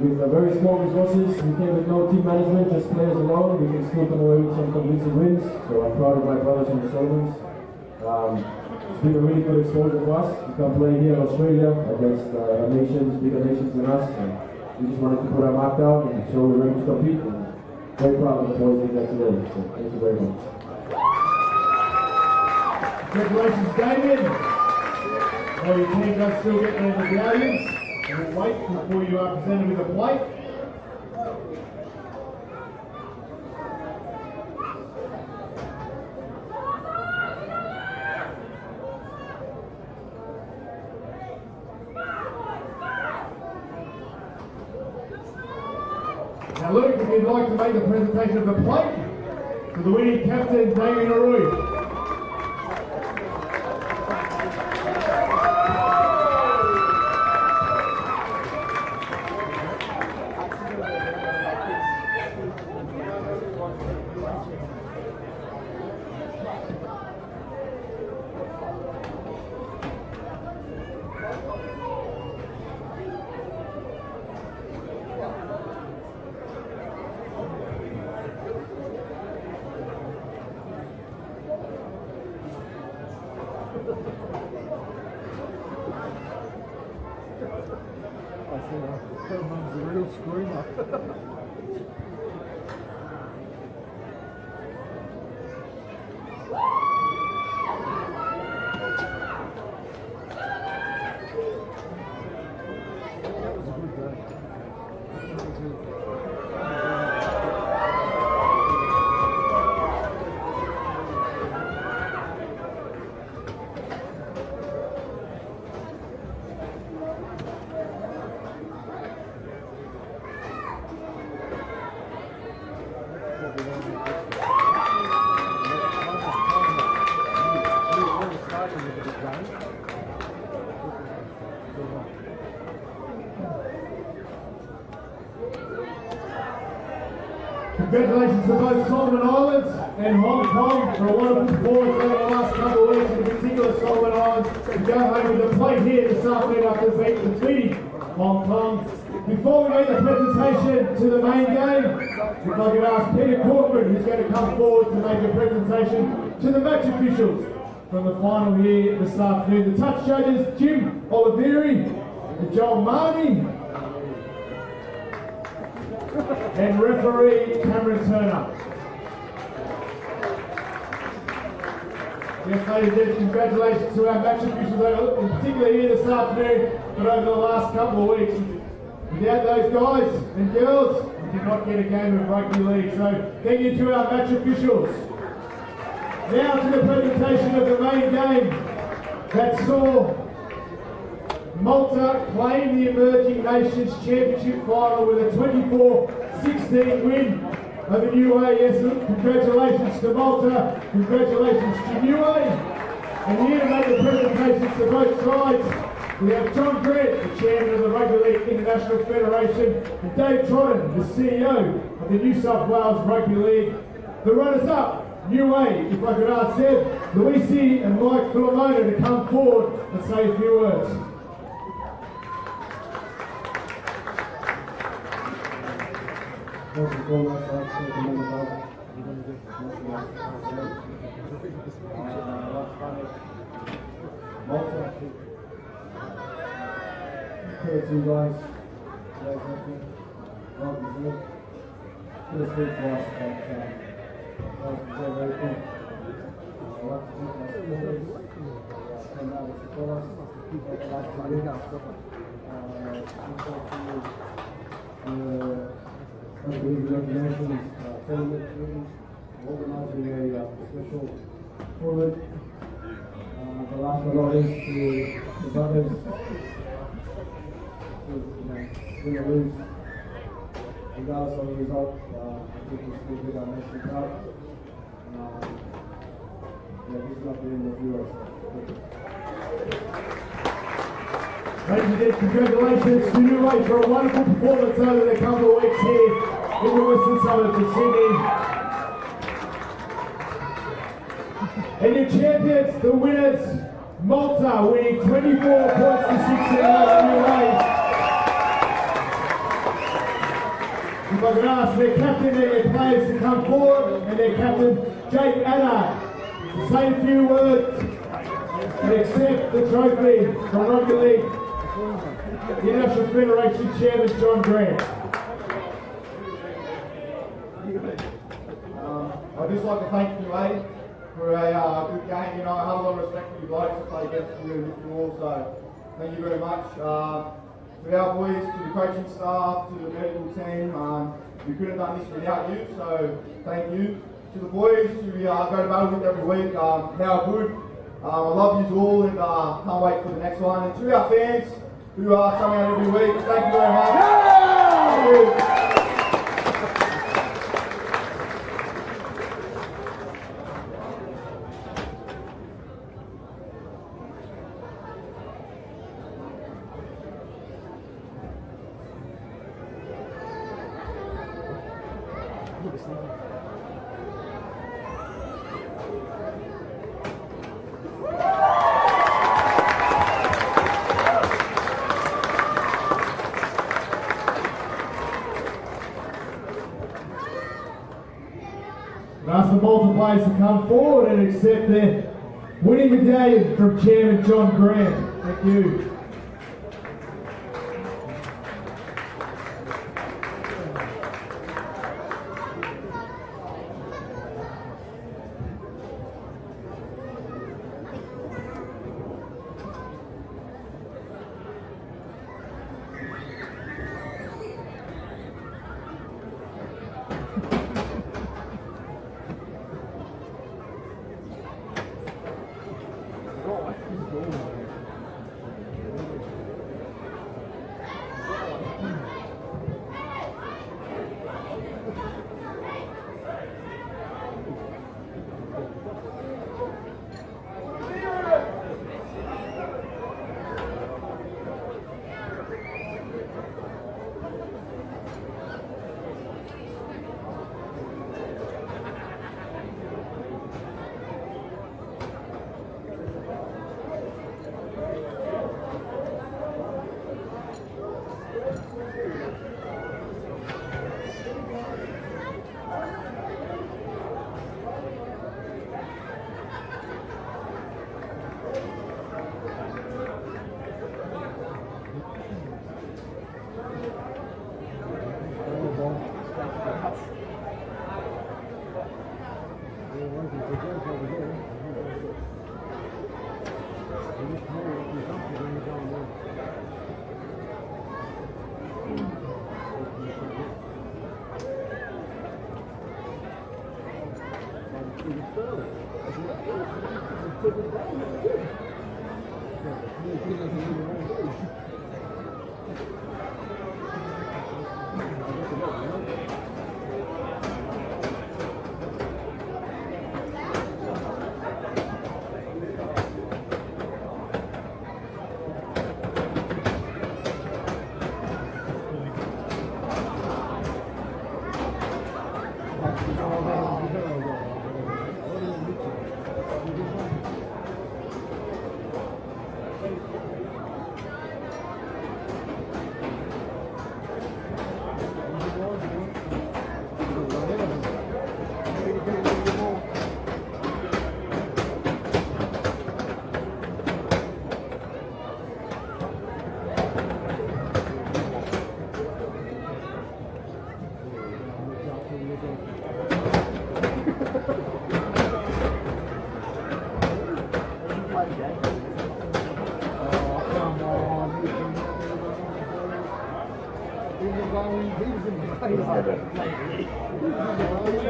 with very small resources, we came with no team management, just players alone, we can still come away with some convincing wins. So I'm proud of my brothers from the Solomons. It's been a really good exposure for us to come play here in Australia against nations, bigger nations than us. And we just wanted to put our mark down and show we're ready to compete. And very proud of the boys here today. So thank you very much. Congratulations, Damien. Well, your team does still get their medallions. We'll wait before you are presented with a plate. Now, Luke, if you'd like to make the presentation of the plate to the winning captain, Damien Harui. Herman's a real screamer. Congratulations to both Solomon Islands and Hong Kong for a wonderful performance over the last couple of weeks, in particular Solomon Islands to go home with the plate here this afternoon after defeating Hong Kong. Before we make the presentation to the main game, if I could ask Peter Corcoran, who's going to come forward to make a presentation to the match officials from the final here this afternoon. The touch judges, Jim Oliveri and Joel Marnie, and referee Cameron Turner. Yes, ladies and gentlemen, congratulations to our match officials, in particular here this afternoon, but over the last couple of weeks. Without those guys and girls, we did not get a game of rugby league. So thank you to our match officials. Now to the presentation of the main game that saw Malta claim the Emerging Nations Championship final with a 24-16 win over NIUE. Yes, congratulations to Malta, congratulations to NIUE. And here to make the presentations to both sides, we have John Grant, the chairman of the Rugby League International Federation, and Dave Trotton, the CEO of the New South Wales Rugby League. The runners-up, NIUE, if I could ask Seb, Luisi and Mike Filomona to come forward and say a few words. First and foremost, I'd like to thank the men above. Malta. Credit to you guys. Well deserved. Bittersweet for us, but guys deserve everything. I'd like to thank my supporters. Came out to support us. I'd like to win. Rugby League Nations tournament team, organising a special tournament. The last but not least to the brothers, win or lose, regardless of the result, I think we still did our nation proud. This is not the end of yours. Ladies and gentlemen, congratulations to NIUE for a wonderful performance over the couple of weeks here in the western suburbs of Sydney. And your champions, the winners, Malta, winning 24 points to 16 over NIUE. If I could ask their captain and their players to come forward, and their captain, Jake Adder, to say a few words and accept the trophy from Rugby League International Federation Chairman John Grant. I'd just like to thank you, NIUE, for a good game. You know, I have a lot of respect for you guys to play against you all, so thank you very much. To our boys, to the coaching staff, to the medical team, we couldn't have done this without you, so thank you. To the boys who we go to battle with every week, how good. I love you all and can't wait for the next one. And to our fans who are coming out every week, thank you very much. Thank you. Ask the Malta players to come forward and accept their winning medallion from Chairman John Grant. Thank you.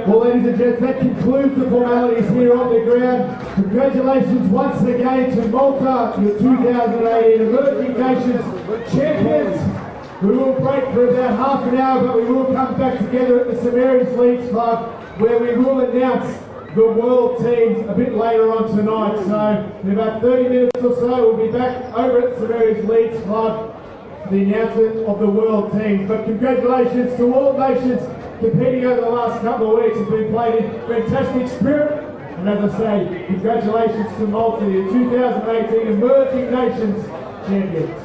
Well, ladies and gents, that concludes the formalities here on the ground. Congratulations once again to Malta, your 2018 Emerging Nations champions. We will break for about half an hour, but we will come back together at the St Mary's Leagues Club, where we will announce the world teams a bit later on tonight. So in about 30 minutes or so, we'll be back over at St Mary's Leagues Club for the announcement of the world teams. But congratulations to all nations competing over the last couple of weeks. It's been played in fantastic spirit. And as I say, congratulations to Malta, the 2018 Emerging Nations champions.